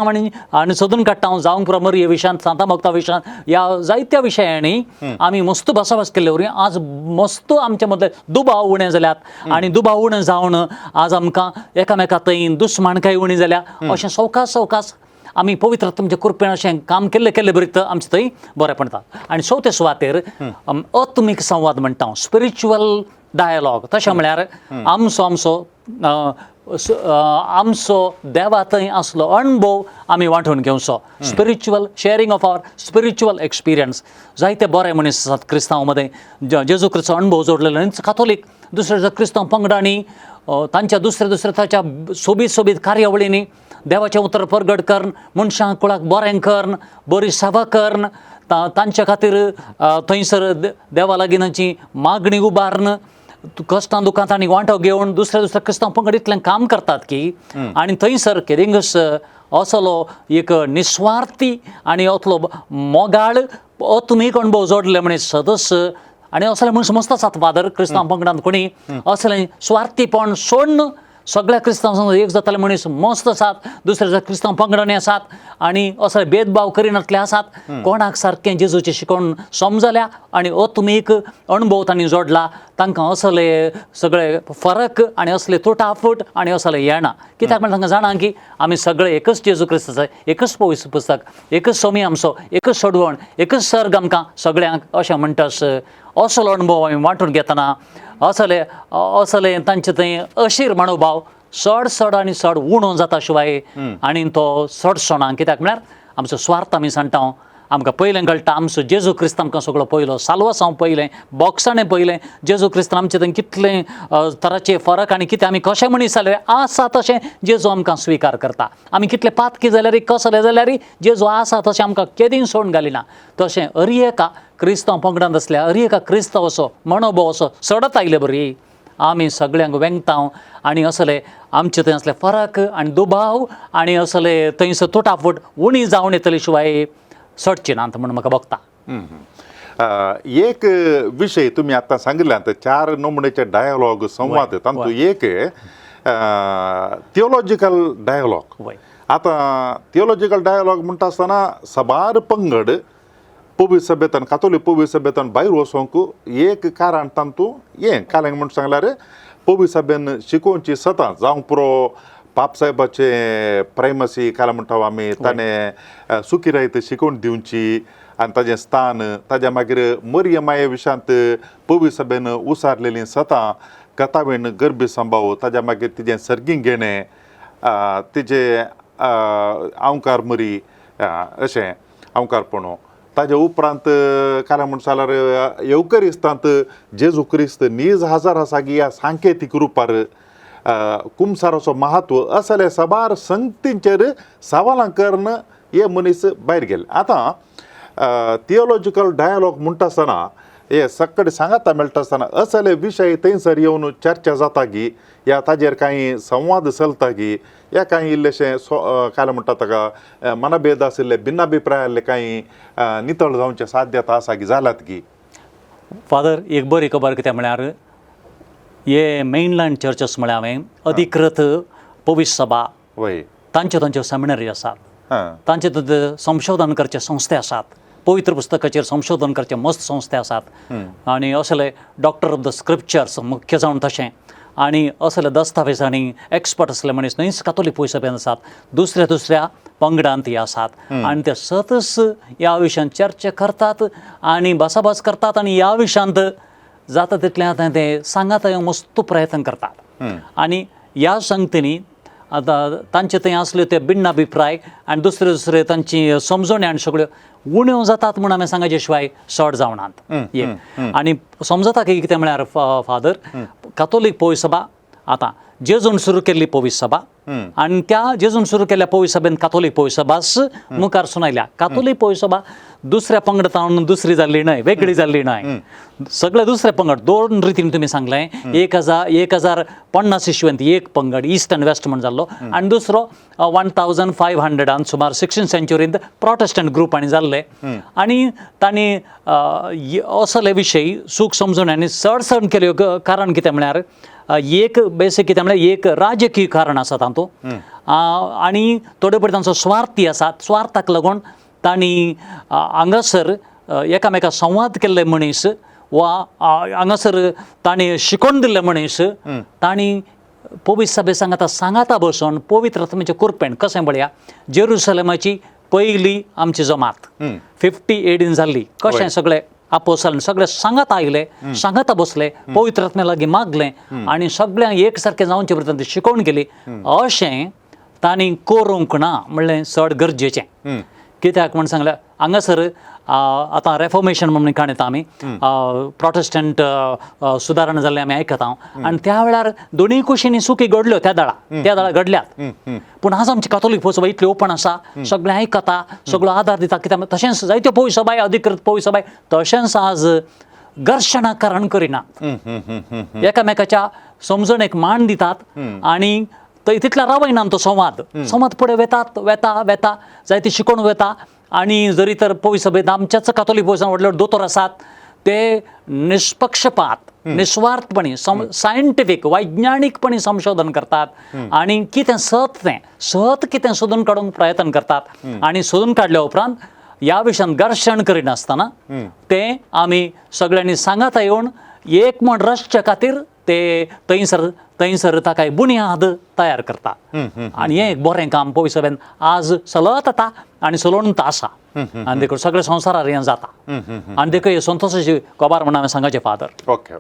आनी सोदून काडटा जावंक प्रमरी ह्या विशयांत सांता भक्ता विशयांत ह्या जायत्या विशयांनी आमी मस्त भासाभास केल्ले वरवीं आज मस्त आमचे मदले दुबाव उणे जाल्यात आनी दुबाव उणे जावन आज आमकां एकामेका थंय दुस्मानकाय उणी जाल्या अशें सवकास आमी पवित्र तुमच्या कृपेन अशें काम केल्ले बरीत आमचें थंय बरें पडटा आनी चवथे सुवातेर आत्मीक संवाद म्हणटा स्पिरिच्युअल डायलॉग तशें म्हळ्यार आमचो देवा थंय आसलो अणभव आमी वांटून घेवचो spiritual sharing of our spiritual experience जायते बरे मनीस आसात क्रिस्तांव मदें जेजू क्रिस्ताचो अणभव जोडलेलो कातोलीक दुसऱ्या क्रिस्तांव पंगडांनी तांच्या दुसऱ्या ताच्या सोबीत कार्यावळींनी देवाचें उतर परगट करन मनशां कुळाक बरें करन बरी सेवा करन तांच्या खातीर थंयसर देवा लागीं तांची मागणी उबारन कश्टां दुखांत आनी वांटो घेवन दुसऱ्या क्रिस्तांव पंगड इतलें काम करतात की आनी थंयसर केरिंगस असलो एक निस्वार्थी आनी असलो मोगाळ आत्मीक अणभव जोडले मनीस सदस्य आनी असले मनीस मस्त आसात फादर क्रिस्तांव पंगडांत कोणी असलें स्वार्थीपण सोडन सगळ्या क्रिस्तांव संग एक जाताले मनीस मस्त आसात दुसऱ्या क्रिस्तांव पंगडांनी आसात आनी असले भेदभाव करिनातले आसात कोणाक सारकें जेजूचें शिकोवन समजल्या आनी आत्मीक अणभव तांणी जोडला तांकां असले सगळे फरक आनी असले तुटाफूट आनी असले येना कित्याक म्हण तांकां जाणा की आमी सगळे एकच जेजू क्रिस्ताचो एकच पवित्र पुस्तक एकच सोमी आमचो एकच सडवण एकच सर्ग आमकां सगळ्यांक अशें म्हणटास असलो अणभव आमी वांटून घेतना असले तांचे थंय अशीर मनोभाव चड आनी चड उणो जाता शिवाय आनी तो चड सोना कित्याक म्हळ्यार आमचो स्वार्थ आमी सांगता आमकां पयलें कळटा आमचो जेजू क्रिस्त आमकां सगळो पयलो साल्वासांव पयलें बॉक्साणें पयलें जेजू क्रिस्त आमचे थंय कितलें तरांचे फरक आनी कितें आमी कशे मनीस जाले आसा तशें जेजू आमकां स्विकार करता आमी कितले पातकी जाल्यार कसले जाल्यार जेजू आसा तशें आमकां केदीं सोडून घालिना तशें हर एका क्रिस्तांव पंगडांत आसल्या हर एका क्रिस्तांव असो मनोभाव असो सडत आयले बरी आमी सगळ्यांक वेंगतांव आनी असले आमचे थंय असले फरक आनी दुबाव आनी असले थंयसर तुटाफूट उणी जावन येतले शिवाय सडची नात म्हणून म्हाका बगता. एक विषय तुम्ही आता सांगितल्यानंतर 4 नमुनेचे डायलॉग संवाद तातूंत एक थिओलॉजिकल डायलॉग. वय आता थिओलॉजिकल डायलॉग म्हणटा आसतना सबार पंगड पवित्र सभेतन कातोलीक पवित्र सभेतन भायर वचोंक एक कारण तांतू हें कालेंग म्हणून सांगल्यार पवित्र सभेन शिकोवची सतां जावंक पुरो पाप साहेबाचे प्रायमसी काल म्हणटा आमी ताणें सुखीरायत शिकोवन दिवची आनी ताजें स्थान ताज्या मागीर मरिय माये विशांत पवित्र सभेन उसारलेलीं सतां कथावेण गर्भी संभाव ताज्या मागीर तिजें सर्गींग घेणें तिजें आवकार मरी अशें आवकारपणो ताजे उपरांत काल म्हणून जाल्यार येवकरिस्तांत जेजू क्रिस्त नीज हजार आसा की ह्या सांकेतीक रुपार कुमसाराचो महत्व असले सबार संगतींचेर सवालां करून हे मनीस भायर गेले. आतां थिओलॉजिकल डायलॉग म्हणटा आसतना हे सक्कड सांगाता मेळटा आसतना असले विशय थंयसर येवन चर्चा जाता की या ताजेर कांय संवाद चलता की या कांय इल्लेशें काय म्हणटा ताका मनभेद आशिल्ले भिन्नाभिप्राय आसले कांय नितळ जावचे साध्यता आसा की जाल्यात की. फादर एक बरी खबर कितें म्हळ्यार हे मेनलँड चर्चस म्हळ्यार हांवें अधिकृत पवित्र सभा वय तांच्यो सेमिनरी आसात तांचे संशोधन करचे संस्थे आसात पवित्र पुस्तकाचेर संशोधन करचे मस्त संस्थे आसात आनी असले डॉक्टर ऑफ द स्क्रिप्चर्स मुख्य जावन तशें आनी असले दस्तावेजांनी एक्सपर्ट असले मनीस न्हयच कातोलीक पवित्र सभेन आसात दुसऱ्या पंगडांत हे आसात आनी ते सतत ह्या विशयान चर्चा करतात आनी भासाभास करतात आनी ह्या विशयांत जाता तितलें आतां ते सांगात मस्त प्रयत्न करतात आनी ह्या संगतींनी आतां तांचे थंय आसल्यो ते भिन्नाभिप्राय आनी दुसरे तांची समजणी आनी सगळ्यो उण्यो जातात म्हूण हांवें सांगचे शिवाय सड जावनात. आनी समजता की कितें म्हळ्यार फादर कातोलीक पवित्र सभा आतां जेजून सुरू केल्ली पवित्र सभा आनी त्या जेजून सुरू केल्ल्या पवित्र सभेन कातोलीक पवित्र सभाच मुखार सुनायल्या. कातोलीक पवित्र सभा दुसऱ्या पंगडांत दुसरी जाल्ली न्हय वेगळी जाल्ली न्हय सगळे दुसरे पंगड 2 रितीन तुमी सांगलें 1050 इस्वींत एक पंगड ईस्ट आनी वेस्ट म्हण जाल्लो आनी दुसरो 1500 सुमार 16th सेंच्युरींत प्रोटेस्टंट ग्रुपांनी जाल्ले आनी तांणी असले विशय सूख समजून आनी चड केल्यो कारण कितें म्हळ्यार एक बेसीक कितें म्हळ्यार एक राजकीय कारण आसा तातूंत आनी थोडे परी तांचो स्वार्थी आसात स्वार्थाक लागून तांणी हांगासर एकामेकाक संवाद केल्ले मनीस वा हांगासर तांणी शिकोवन दिल्ले मनीस तांणी पवित्र सभे सांगाता बसून पवित्र आत्म्याचें कुरपेण कशें म्हळ्या जेरुसलेमाची पयली आमची जमात 50 AD जाल्ली कशें सगळें आपोसल सगळे सांगात आयले सांगाता बसले पवित्र आत्म्या लागीं मागलें आनी सगळ्यांक एक सारकें जावचे परत शिकोवन गेली अशें तांणी करूंक ना म्हणलें चड गरजेचें. कित्याक म्हण सांगल्यार हांगासर आतां रेफॉर्मेशन म्हणून काणयता आमी प्रोटेस्टंट सुदारणा जाल्लें आमी आयकता आनी त्या वेळार दोनूय कुशींनी सुखी घडल्यो त्या दाळा घडल्यात पूण आज आमची कातोलीक पवित्र सभा इतली ओपन आसा सगळें आयकता सगळो आदार दिता कित्याक तशेंच जायत्यो पवित्र सभाय अधिकृत पवित्र सभाय तशेंच आज घर्शणा कारण करिनात एकामेकाच्या समजणेक मान दितात आनी तितल्या रावयना तो संवाद फुडें वेता जायती शिकोवन वेता आनी जरी तर पवित्र सभेंत आमच्याच कातोलीक पवित्र सभेंत व्हडले दोतोर आसात ते निष्पक्षपात निस्वार्थपणी सायंटिफीक वैज्ञानीकपणी संशोधन करतात आनी कितें सत कितें सोदून काडूंक प्रयत्न करतात आनी सोदून काडल्या उपरांत ह्या विशयान घर्शण करिनासतना ते आमी सगळ्यांनी सांगाता येवन एक म्हण रचचे खातीर ते थंयसर ताका बुन्याद तयार करता आनी हें एक बरें काम पवित्र सभेन आज चलत येता आनी चलोवंत आसा आनी देखून सगळे संवसारार हें जाता आनी देखून हे संतोशाची खबर म्हणून हांवें सांगचें फादर. Okay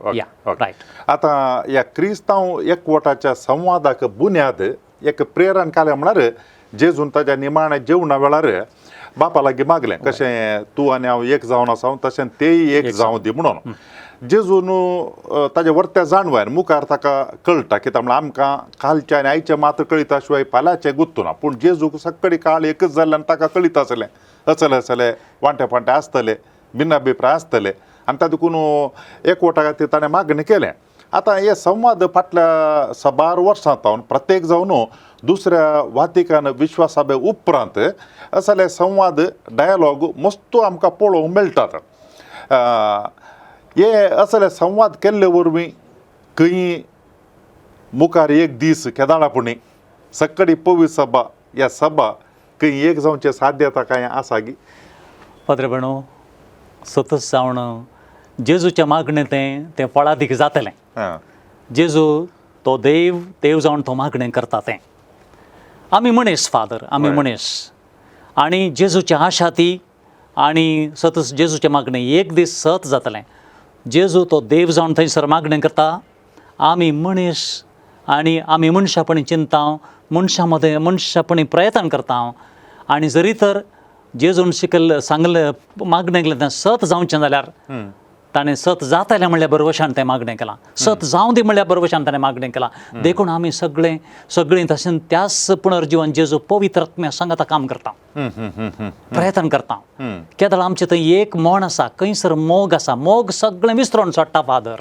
right. आतां ह्या क्रिस्तांव एकवटाच्या संवादाक बुन्याद एक प्रेरण काले म्हळ्यार जेजून ताच्या निमाण्या जेवणा वेळार बापा लागी मागले कशें तूं आनी हांव एक जावन आसा तशें तेय एक जावं दी म्हणून जेजून ताजे वर्त्या जाणवार मुखार ताका कळटा कित्याक म्हळ्यार आमकां कालचें आनी आयचें मात्र कळिता शिवाय फाल्यांचें गुंतूना पूण जेजूक सक्कडी काळ एकच जाल्ल्यान ताका कळीत आसलें असले वांटे फांटे आसतले भिन्नाभिप्राय आसतले आनी तातूंत एकवटा खातीर ताणें मागणें केलें. आतां हे संवाद फाटल्या 12 वर्सां जावन प्रत्येक जावन दुसऱ्या वातिकान विश्वाससभे उपरांत असले संवाद डायलॉग मस्तो आमकां पळोवंक मेळटात. हे असले संवाद केल्ले वरवीं खंय मुखार एक दीस केदारपणी सक्कडी पवित्र सभा ह्या सभा खंय एक जावचें साध्यता काय आसा गी? पाद्रे भणू सतत जावन जेजूच्या मागणें तें फळादीक जातलें. जेजू तो देव जावन तो मागणें करता तें आमी मनीस फादर आमी मनीस आनी जेजूची आशा ती आनी सतत जेजूचें मागणें एक दीस सत जातलें. जेजू तो देव जावन थंयसर मागणें करता आमी मनीस आनी आमी मनशापणी चिंता मनशां मदें मनशापणी प्रयत्न करता आनी जरी तर जेजून सांगलें मागणें केलें तें सत जावचें जाल्यार ताणें सत जातलें म्हणल्या बरोवशान तें मागणें केलां. सत जावं दी म्हणल्या बरोवशान ताणें मागणें केलां. देखून आमी सगळीं तशें त्याच पुनर्जीवन जेजू पवित्र आत्म्या सांगाता काम करता प्रयत्न करता. केदाळ आमचें थंय एक मोण आसा खंयसर मोग आसा मोग सगळें विसरून सोडटा फादर.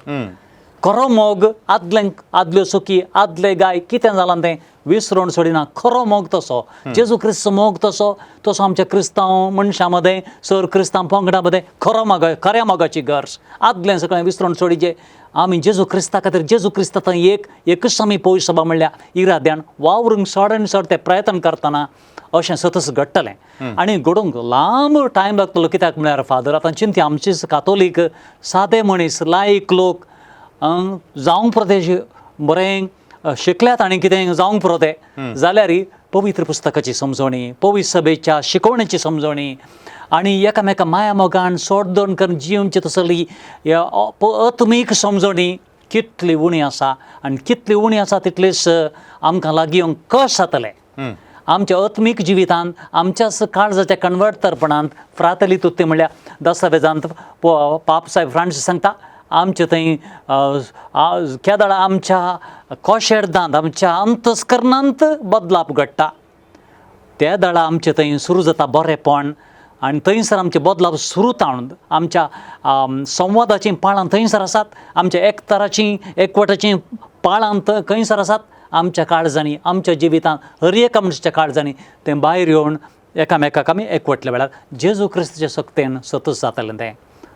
खरो मोग आदल्यो चुकी आदले गाय कितें जालां तें विसरून सोडिना. खरो मोग तसो जेजू क्रिस्त मोग तसो आमच्या क्रिस्तांव मनशां मदें सर क्रिस्तांव पंगडा मदें खऱ्या मोगाची गरज आदलें सगळें विसरून सोडिचें आमी जेजू क्रिस्ता खातीर जेजू क्रिस्त थंय एकच आमी पवित्र सभा म्हणल्या इराद्यान वावरूंक चड ते प्रयत्न करतना अशें सतत घडटलें. आनी घडोवंक लांब टायम लागतलो कित्याक म्हळ्यार फादर आतां चिंती आमचीच कातोलीक सादे मनीस लायक लोक जावंक पुरो ते बरें शिकल्यात आनी कितें जावंक पुरो ते जाल्यार पवित्र पुस्तकाची समजणी पवित्र सभेच्या शिकवणेची समजणी आनी एकामेका माया मोगान सोडदोण करून जिवची तसली आत्मीक समजणी कितली उणी आसा आनी कितली उणी आसा तितलेच आमकां लागीं येवंक कश जातले. आमच्या आत्मीक जिवितांत आमच्याच काळजाच्या कणवटतरपणांत फ्रातली तुत्ते म्हणल्यार दस्तावेजांत पाप साहेब फ्रांसीस सांगता आमचे थंय केदाळ आमच्या कोशेरदांत आमच्या अंतस्करणांत बदलाप घडटा. त्या दाळा आमचे थंय सुरू जाता बरेंपण आनी थंयसर आमचे बदलाव सुरू जावन आमच्या संवादाचीं पाळां थंयसर आसात आमच्या एकताराचीं एकवटाचीं पाळां खंयसर आसात आमच्या काळजांनी आमच्या जिवितांत हर एका मनशाच्या काळजांनी तें भायर येवन एकामेकाक आमी एकवटले वेळार जेजू क्रिस्ताच्या सक्तेन सतत जातलें तें.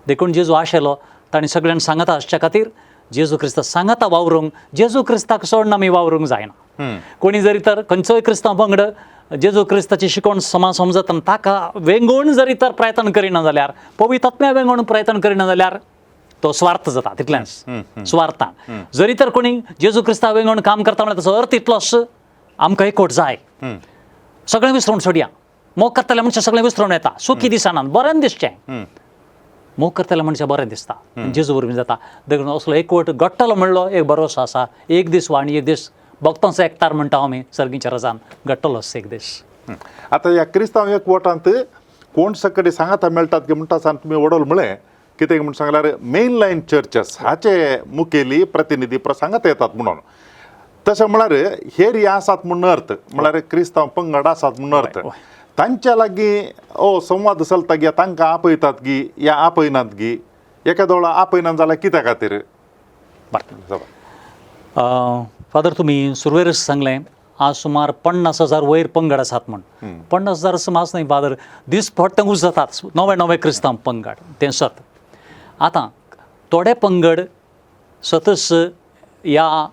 देखून जेजू आशेलो ताणें सगळ्यांक सांगता आसच्या खातीर जेजू क्रिस्ता सांगता वावरूंक जेजू क्रिस्ताक सोडून आमी वावरूंक जायना. कोणी जरी तर खंयचोय क्रिस्तांव पंगड जेजू क्रिस्ताची शिकवण समजता ताका वेंगोवन जरी तर प्रयत्न करिना जाल्यार पवित्र आत्म्या वेंगोवन प्रयत्न करिना जाल्यार तो स्वार्थ जाता तितलेंच स्वार्थान. जरी तर कोणी जेजू क्रिस्ता वेंगोवन काम करता म्हळ्यार ताचो अर्थ इतलोच आमकां एकवट जाय सगळें विसरून सोडया. मोग करतले मनशां सगळें विसरून येता सुखी दिसना बरें दिसचें मोग करतले मनशां बरें दिसता जेजू वरवीं जाता. देखून असलो एकवट घडटलो म्हणलो एक भरोसो आसा. एक दीस वा आनी एक दीस भक्तांचो एकतार म्हणटा आमी सर्गीच्या रजान घडटलोच एक दीस. आतां ह्या क्रिस्तांव एकवटांत कोण सकडी सांगाता मेळटात की म्हणटा आसा तुमी वडोल म्हळें कितें म्हण सांगल्यार मेन लायन चर्चस हाचे मुखेली प्रतिनिधी प्रसंगात येतात म्हणून. तशें म्हळ्यार हेर हे आसात म्हणून अर्थ म्हळ्यार क्रिस्तांव पंगड आसात म्हणून अर्थ तांच्या लागीं संवाद चलता गी तांकां आपयतात गी या आपयनात गी एखादो वेळा आपयनात जाल्यार कित्या खातीर? फादर तुमी सुरवेरच सांगलें आज सुमार 50,000 वयर पंगड आसात म्हण. 50,000 समाज न्हय फादर दिसपट तें उज जातात नवे क्रिस्तांव पंगड तें सत. आतां थोडे पंगड सतस ह्या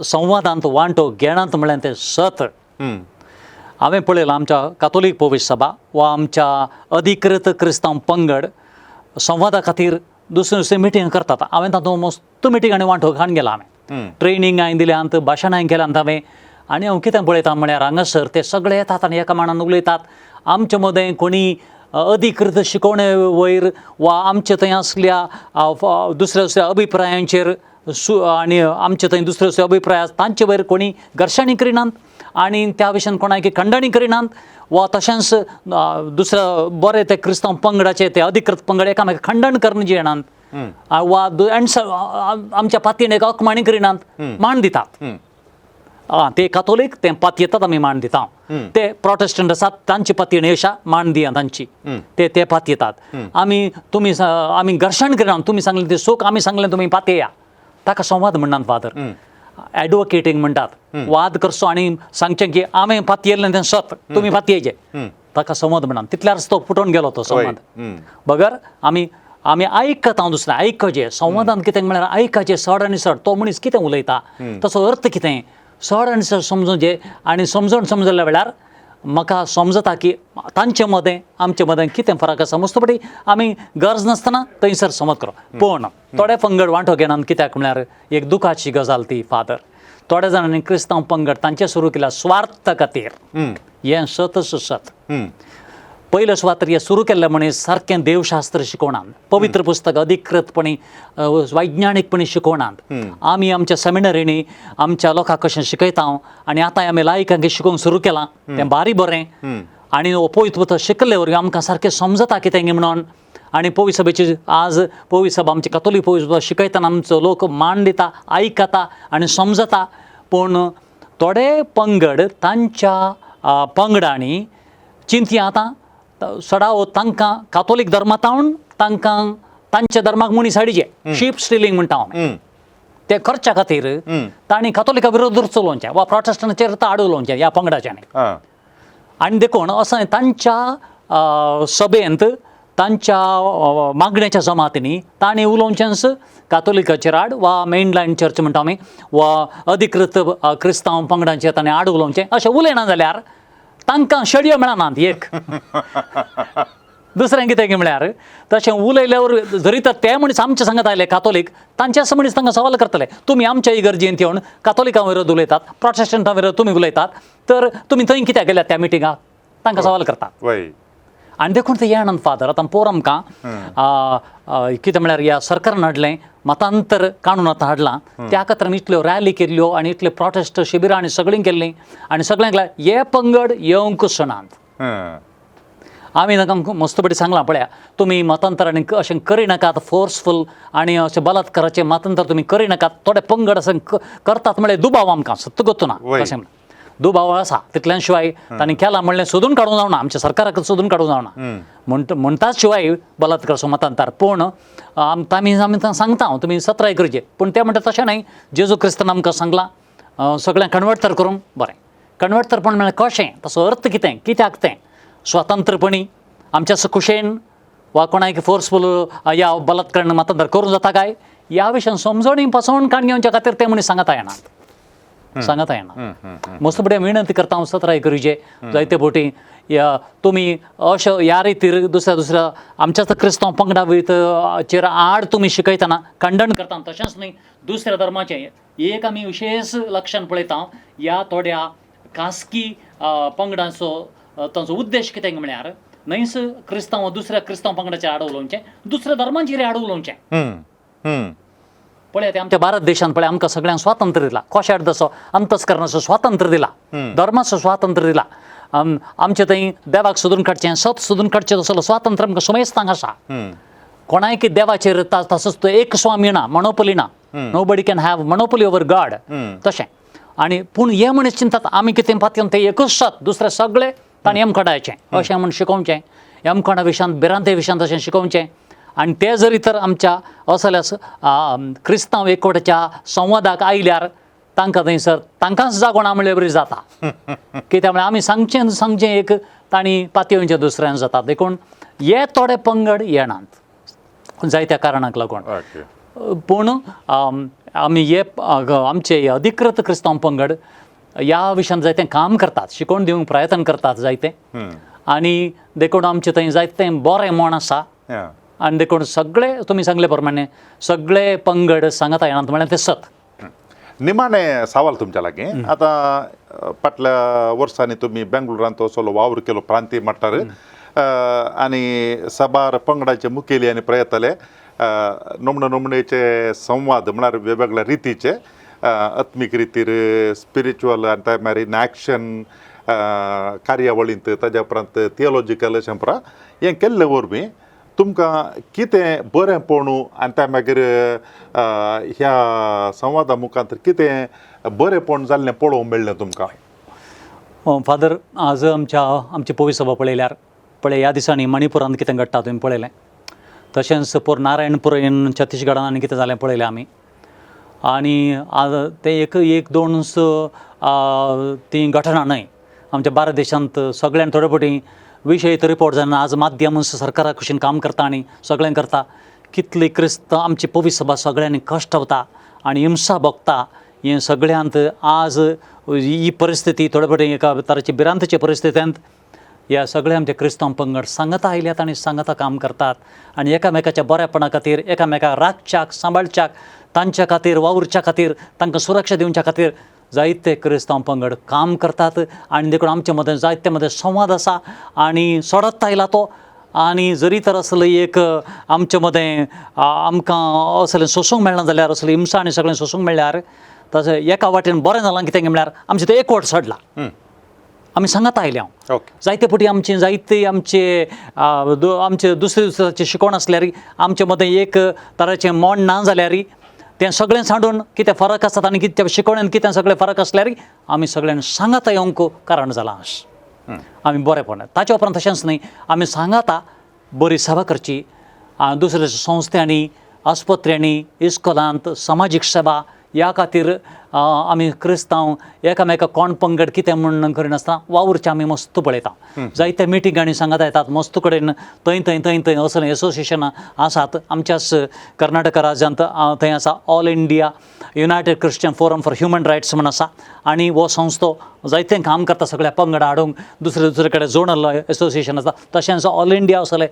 संवादांत वांटो घेणांत म्हळ्यार तें सत. हांवें पळयलां आमच्या कातोलीक पवित्र सभा वा आमच्या अधिकृत क्रिस्तांव पंगड संवादा खातीर दुसरे मिटींग करतात. हांवें तातूंत मस्त मिटींगांनी वांटो घालून गेला. हांवें ट्रेनिंगांय दिल्यांत भाशणांय केल्यांत हांवें. आनी हांव कितें पळयतां म्हळ्यार हांगासर ते सगळे येतात आनी एका मानान उलयतात. आमचे मदें कोणी अधिकृत शिकवणे वयर वा आमचे थंय आसल्या दुसऱ्या अभिप्रायांचेर आनी आमचे थंय दुसरे अभिप्राय तांचे वयर कोणी घर्शणी करिनात आनी त्या विशयान कोणाकी खंडणी करिनात वा तशेंच दुसऱ्या बरे ते क्रिस्तांव पंगडाचे ते अधिकृत पंगड एकामेका खंडण करून जे येनात वा आमच्या पातयेन एक अकमाणी करिनात मान दितात ते कातोलीक ते पातयेतात आमी मान दिता ते प्रोटेस्टंट आसात तांची पातयेन येशा मान दिया तांची ते पातयेतात आमी घर्शण करिना तुमी सांगलें ते सूख आमी सांगलें तुमी पातयेया ताका संवाद म्हणनात फादर एडवोकेटींग म्हणटात वाद करचो आनी सांगचें की हांवें पातयेल्लें तें सत तुमी पातयेचें ताका संवाद म्हणनात तितल्यारच तो फुटोवन गेलो तो संवाद बगर आमी आयकता हांव दुसरें आयकचें संवादांत कितें म्हळ्यार आयकचें सड आनी सड तो मनीस कितें उलयता ताचो अर्थ कितें सड आनी सड समजूचें आनी समजल्या वेळार म्हाका समजता की तांचे मदें आमचे मदें कितें फरक आसा मस्तपटी आमी गरज नासतना थंयसर समज करप पूण थोडे पंगड वांटो घेनात कित्याक म्हळ्यार एक दुखाची गजाल ती फादर थोड्या जाणांनी क्रिस्तांव पंगड तांचे सुरू केला स्वार्थ खातीर हें सतच सत पयले सुवातेर हे सुरू केल्ले मनीस सारकें देवशास्त्र शिकोवनात पवित्र पुस्तक अधिकृतपणी वैज्ञानीकपणी शिकोवनात आमी आमच्या सेमिनरींनी आमच्या लोकांक कशें शिकयता आनी आतां आमी लायकांक शिकोवंक सुरू केलां तें बारी बरें आनी पवित्र पुस्तक शिकले वरवीं आमकां सारकें समजता कितें म्हणून आनी पवित्र सभेची आज पवित्र सभा आमची कातोलीक पवित्र सभा शिकयतना आमचो लोक मान दिता आयकता आनी समजता पूण थोडे पंगड तांच्या पंगडांनी चिंती आतां सडाव तांकां कातोलीक धर्मांतावन तांकां तांच्या धर्माक मुणी सायडीचे शीप स्टिलिंग म्हणटा हांव ते करच्या खातीर तांणी कातोलिका विरोध चलोवचें वा प्रोटेस्टंटाचेर आडवलोवचें ह्या पंगडाच्यांनी आनी देखून असं तांच्या सभेंत तांच्या मागण्याच्या जमातींनी तांणी उलोवचेंच कातोलिकाचेर आड वा मेनलायन चर्च म्हणटा आमी वा अधिकृत क्रिस्तांव पंगडांचेर तांणी आड उलोवचें अशें उलयना जाल्यार तांकां शड्यो मेळनात एक दुसरें कितें म्हळ्यार तशें उलयल्यावर जरी तर ते मनीस आमचे सांगत आयले कातोलीक तांचे मनीस तांकां सवाल करतले तुमी आमच्या इगर्जेंत येवन कातोलिकां विरोध उलयतात प्रोटेस्टंटां विरोध तुमी उलयतात तर तुमी थंय कित्याक गेल्यात त्या मिटिंगाक तांकां सवाल करतात आनी देखून ते येणात फादर आतां पोर आमकां कितें म्हळ्यार ह्या सरकारान हाडलें मतांतर काणून आतां हाडलां त्या खातीर इतल्यो रॅली केल्ल्यो आनी इतले प्रोटेस्ट शिबिरां आनी सगळीं केल्लीं आनी सगळ्यांक हे पंगड येवंकूच नात आमी तांकां मस्तपटी सांगलां पळया तुमी मतांतर आनी अशें करिनाकात फोर्सफूल आनी अशें बलात्काराचें मतांतर तुमी करिनाकात थोडे पंगड अशें करतात म्हळ्यार दुबाव आमकां सत्त गोतू ना अशें म्हण दुबाव आसा तितल्यान शिवाय तांणी केलां म्हणलें सोदून काडूंक जावना आमच्या सरकाराक सोदून काडूंक जावना म्हणटाच शिवाय बलात्काराचो मतांतर पूण आमी सांगता तुमी सत्राय करचे पूण ते म्हणटा तशें न्हय जेजू क्रिस्तान आमकां सांगलां सगळें कन्वर्टर करूंक बरें कन्वर्टरपण म्हळ्यार कशें ताचो अर्थ कितें कित्याक तें स्वतंत्रपणी आमच्या कुशेन वा कोणाक फोर्सफूल ह्या बलात्कार मतांतर करूं जाता काय ह्या विशयान समजणी पसवण काण घेवच्या खातीर ते मनीस सांगता येना मस्तपडी विनंती करता हांव सत्राय करीचे जायते फावटी तुमी अशें ह्या रितीर दुसऱ्या आमच्याच क्रिस्तांव पंगडा चेर आड तुमी शिकयतना खंडण करता तशेंच न्हय दुसऱ्या धर्माचें एक आमी विशेश लक्षान पळयता ह्या थोड्या खासगी पंगडांचो तांचो उद्देश कितें म्हळ्यार न्हयच क्रिस्तांव दुसऱ्या क्रिस्तांव पंगडाचेर आड उलोवचें दुसऱ्या धर्माचेर आड उलोवचें पळय ते आमच्या भारत देशांत पळय आमकां सगळ्यांक स्वातंत्र्य दिलां कशें जसो अंतस्करणाचो स्वातंत्र्य दिलां धर्माचो स्वातंत्र्य दिलां आमचे थंय देवाक सोदून काडचें सत सोदून काडचें तसलो स्वातंत्र्य आमकां सुमेस्तांक आसा कोणायकी देवाचेर तसोच तो एक स्वामी ना मोनोपोली ना nobody can have monopoly over God तशें आनी पूण हे मनीस चिंतात आमी कितें पातयेन ते एकूच सत दुसरे सगळे तांणी एमकोडाचें अशें म्हण शिकोवचें एमकोडा विशयांत बिरांते विशयांत अशें शिकोवचें आनी ते जरी तर आमच्या असल्यास क्रिस्तांव एकवटाच्या संवादाक आयल्यार तांकां थंयसर तांकांच जागोण म्हणल्यार बरी जाता कित्याक म्हळ्यार आमी सांगचें एक तांणी पातयेवचें दुसऱ्यान जाता देखून हे थोडे पंगड येनात जायत्या कारणाक लागून पूण आमी हे आमचे अधिकृत क्रिस्तांव पंगड ह्या विशयान जायतें काम करतात शिकोवन दिवंक प्रयत्न करतात जायते आनी देखून आमचे थंय जायतें बरें मन आसा आनी देखून सगळे तुमी सांगले प्रमाणे सगळे पंगड सांगता येनात म्हळ्यार ते सत निमाणे सवाल तुमच्या लागीं आतां फाटल्या वर्सांनी तुमी बेंगळुरांत तो असलो वावर केलो प्रांतीय मट्टार आनी सबार पंगडाचे मुखेली आनी प्रयत्नले नमणेचे संवाद म्हळ्यार वेगवेगळ्या रितीचे आत्मीक रितीर स्पिरिच्युअल आनी मागीर इन एक्शन कार्यावळींत ताज्या उपरांत थियोलॉजिकल अशें पुरा हें केल्ले वरवीं तुमकां कितें बरेंपणू आनी त्या मागीर ह्या संवादा मुखांतर कितें बरेंपण जाल्लें पळोवंक मेळ्ळें तुमकां? फादर, आज आमची पवित्र सभा पळयल्यार ह्या दिसांनी मणिपुरांत कितें घडटा तुवें पळयलें, तशेंच नारायणपुरेन छत्तीसगडान आनी कितें जालें पळयलें आमी. आनी आज ते एक दोन ती घटना न्हय, आमच्या भारत देशांत सगळ्यान थोडे फावटी विशय तो रिपोर्ट जायना. आज माध्यम सरकारा कशें काम करता आनी सगळें करता. कितली क्रिस्त आमची पवित्र सभा सगळ्यांनी कश्ट वता आनी हिंसा भोगता. हें सगळ्यांत आज ही परिस्थिती थोडे फावटी एका तरेची भिरांतचे परिस्थितींत ह्या सगळ्या आमच्या क्रिस्तांव पंगड सांगता आयल्यात आनी सांगता काम करतात आनी एकामेकाच्या बऱ्यापणा खातीर, एकामेकाक राखच्याक, सांबाळच्याक, तांच्या खातीर वावुरच्या खातीर, तांकां सुरक्षा दिवच्या खातीर जायते क्रिस्तांव पंगड काम करतात. आनी देखून आमचे मदें जायते मदें संवाद आसा आनी सोडत आयला तो. आनी जरी तर असलें एक आमचे मदें आमकां असलें सोसूंक मेळना जाल्यार, असली हिंसा आनी सगळें सोसूंक मेळ्ळ्यार, तशें एका वाटेन बरें जालां कितें म्हळ्यार आमचें तें एकवट सडला. आमी सांगत आयले हांव जायते फावटी आमचे दुसरे शिकोवण आसल्यार आमचे मदें एक तराचें मोण ना जाल्यार तें सगळें सांडून कितें फरक आसात आनी कितें शिकोवण्यान कितें सगळें फरक आसल्यार आमी सगळ्यांनी सांगता येवंक कारण जालां. आमी बरेपण ताचे उपरांत तशेंच न्हय, आमी सांगता बरी सभा करची. दुसऱ्या संस्थांनी, आस्पत्र्यांनी, इस्कॉलांत समाजीक सेवा ह्या खातीर आमी क्रिस्तांव एकामेकाक कोण पंगड कितें म्हण करिनासतना वावुरचें आमी मस्त पळयता. जायते मिटींगांनी सांगता येतात मस्त कडेन थंय थंय थंय थंय असलें एसोसिएशनां आसात. आमच्याच कर्नाटका राज्यांत थंय आसा all India united Christian forum for human rights म्हण आसा. आनी हो संस्थो जायतें काम करता सगळ्या पंगडा हाडूंक. दुसरे कडेन जोनल एसोसिएशन आसा, तशेंच ऑल इंडिया असलें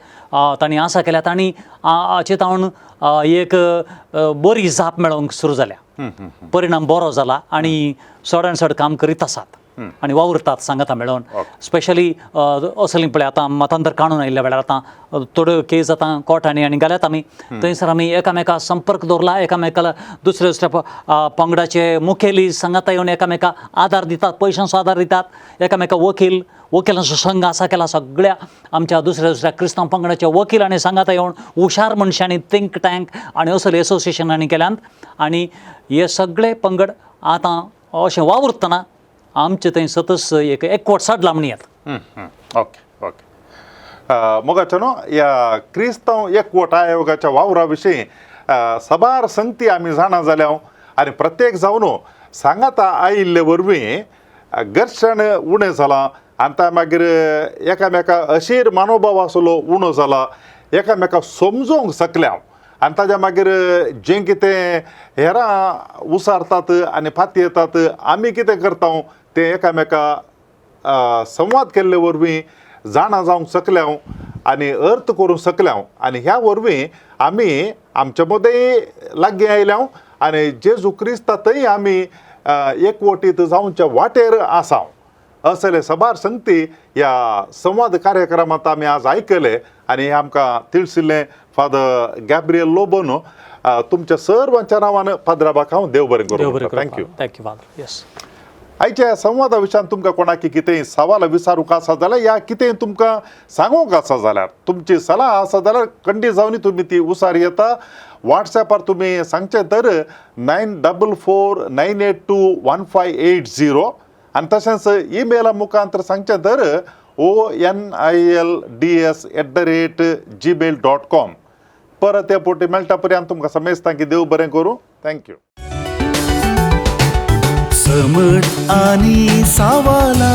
तांणी आसा केल्यात. आनी चिंतावन एक बरी जाप मेळोवंक सुरू जाल्या. परिणाम बरो जाला आनी चडान चड काम करीत आसात आनी वावुरतात सांगता मेळोन. स्पेशली असलीं पळय आतां मतांतर काडून आयिल्ल्या वेळार आतां थोड्यो केस आतां कोर्टांनी आनी घाल्यात आमी. थंयसर आमी एकामेका संपर्क दवरला, एकामेकाला दुसऱ्या पंगडाचे मुखेली सांगता येवन एकामेकाक आदार दितात, पयशांचो आदार दितात. एकामेका वकिलांचो संघ आसा केला सगळ्या आमच्या दुसऱ्या क्रिस्तांव पंगडाचे वकील आनी सांगता येवन हुशार मनशांनी थिंक टँक आनी असले एसोसिएशनांनी केल्यात. आनी हे सगळे पंगड आतां अशें वावुरतना आमचे थंय सतत एक एकवट सडला म्हणयात. ओके मोगाचे न्हू ह्या क्रिस्तांव एकवट आयोगाच्या वावरा विशीं सबार संगती आमी जाणा जाल्या आनी प्रत्येक जावन सांगता आयिल्ले वरवीं घर्शण उणें जालां आनी त्या मागीर एकामेका अशीर मनोभाव आसलो उणो जाला, एकामेकाक समजोवंक शकल्या. आनी ताज्या मागीर जें कितें हेरां उसारतात आनी फाती येतात आमी कितें करता तें एकामेका संवाद केल्ले वरवीं जाणा जावंक शकल्या आनी अर्थ करूंक शकल्या. आनी ह्या वरवीं आमी आमचे मदें लागीं आयल्या आनी जेजू क्रिस्तांतय आमी एकवटीत जावच्या वाटेर आसा. असले सबार संगती ह्या संवाद कार्यक्रमांत आमी आज आयकले आनी आमकां तिळसिल्लें फादर गॅब्रियल लोबोन. तुमच्या सर्वांच्या नांवान फादराबाक हांव देव बरें करूं. Thank you father. येस. आयच्या संवादा विशयान तुमकां कोणाकी कितेंय सवाल विचारूंक आसा जाल्यार या कितेंय तुमकां सांगूंक आसा जाल्यार तुमची सलाह आसा जाल्यार खंडी जावन तुमी ती उसार येता. वॉट्सॅपार तुमी सांगचें तर 9449821580 आनी तशेंच ईमेला मुखांतर सांगचें तर onilds@gmail.com. परत हे पोटी मेळटा पर्यंत तुमकां समेस्तां की देव बरें करूं. थँक्यू. समट आणि सावाला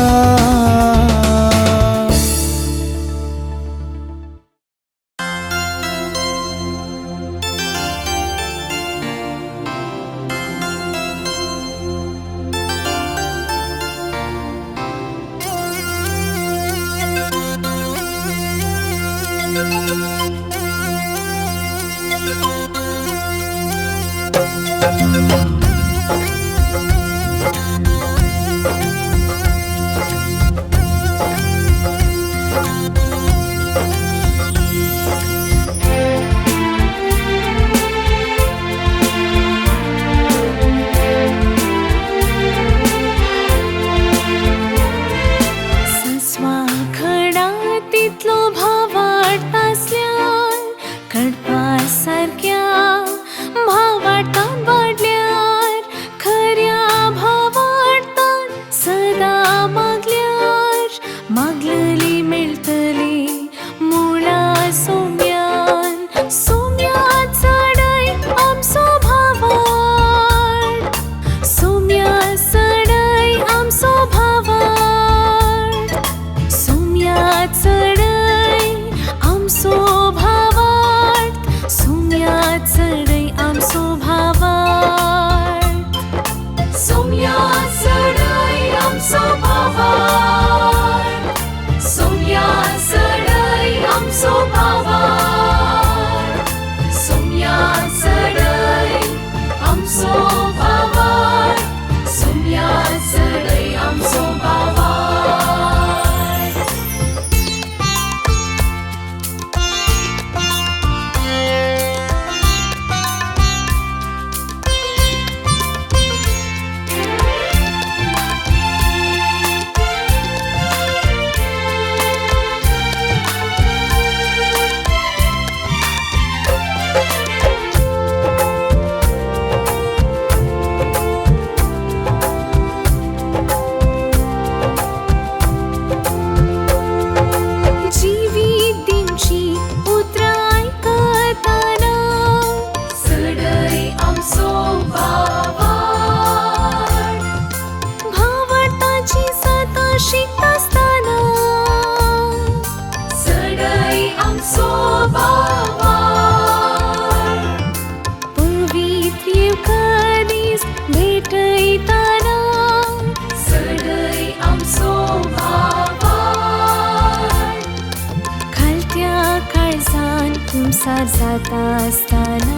पार जाता असताना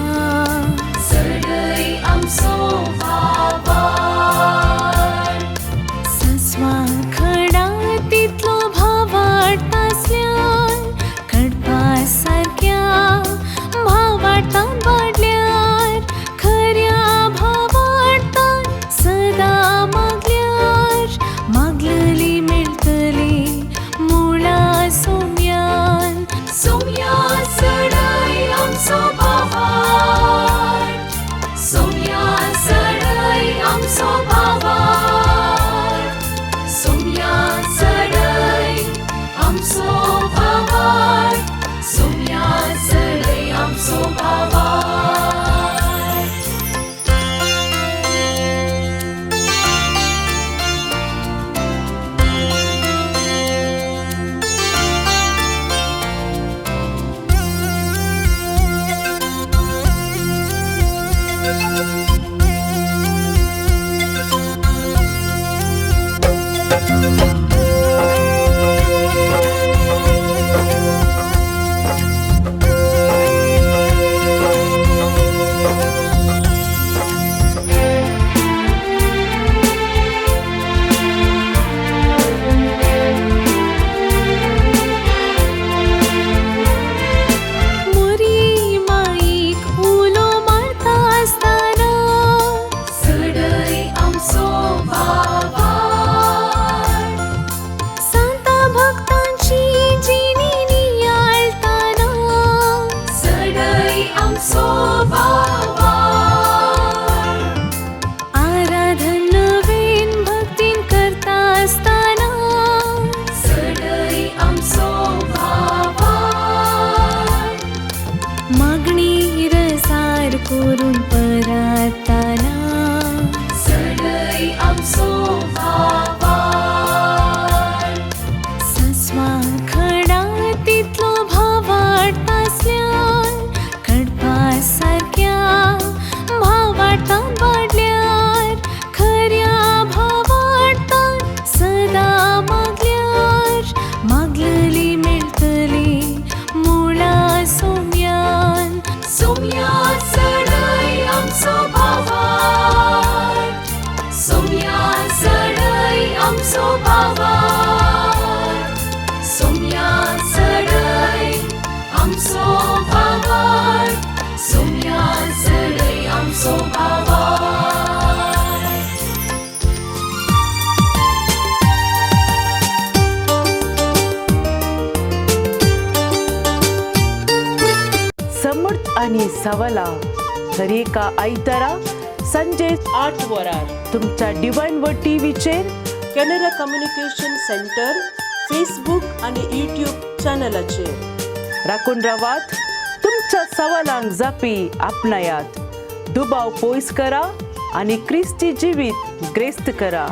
सडई आमचो भावार सस्वा खडा तितलो भाव वाटतासल्यान कडपा सारक्या भाव वाटता वाडल्यार खऱ्या भाव वाटतान सदा मागल्यार मागलेली मेळटली मुळा सोम्यान सोम्या सडई आमचो भावार सोम्या सडई आमचो भावार सोम्या सडई आमचो भावार सोम्या सडई आमचो भावार मोरी माईक उलो मारता असताना सडई आमचो भावार सांता भक्तांची जिणी नियाळताना सडई आमचो भावार आराधन नवीन भक्तीन करता असताना सडई आमचो भावार मागणी रसार करून परताना सडई आमचो भावार सस्वा खडा तितलो भाव वाटतासल्यान कडपा सारक्या भाव वाटता वाडल्यार खऱ्या भाव वाटतान सदा मागल्यार मागलेली मेळटली मुळा सोम्यान सोम्या सडई आमचो भावार सोम्या सडई आमचो भावार सोम्या सडई आमचो भावार सोम्या सडई आमचो भावार समर्थ आणि सवाला दर एका आयतारा संजे 8 वरार तुमच्या डिवाइन वर्ड टीव्हीचेर कॅनरा कम्युनिकेशन सेंटर फेसबुक आणि यूट्यूब चॅनलाचेर राखून रावात. तुमच्या सवालांक जापी आपणायात. दुबाव पयस करा आणि क्रिस्ती जिवीत ग्रेस्त करा.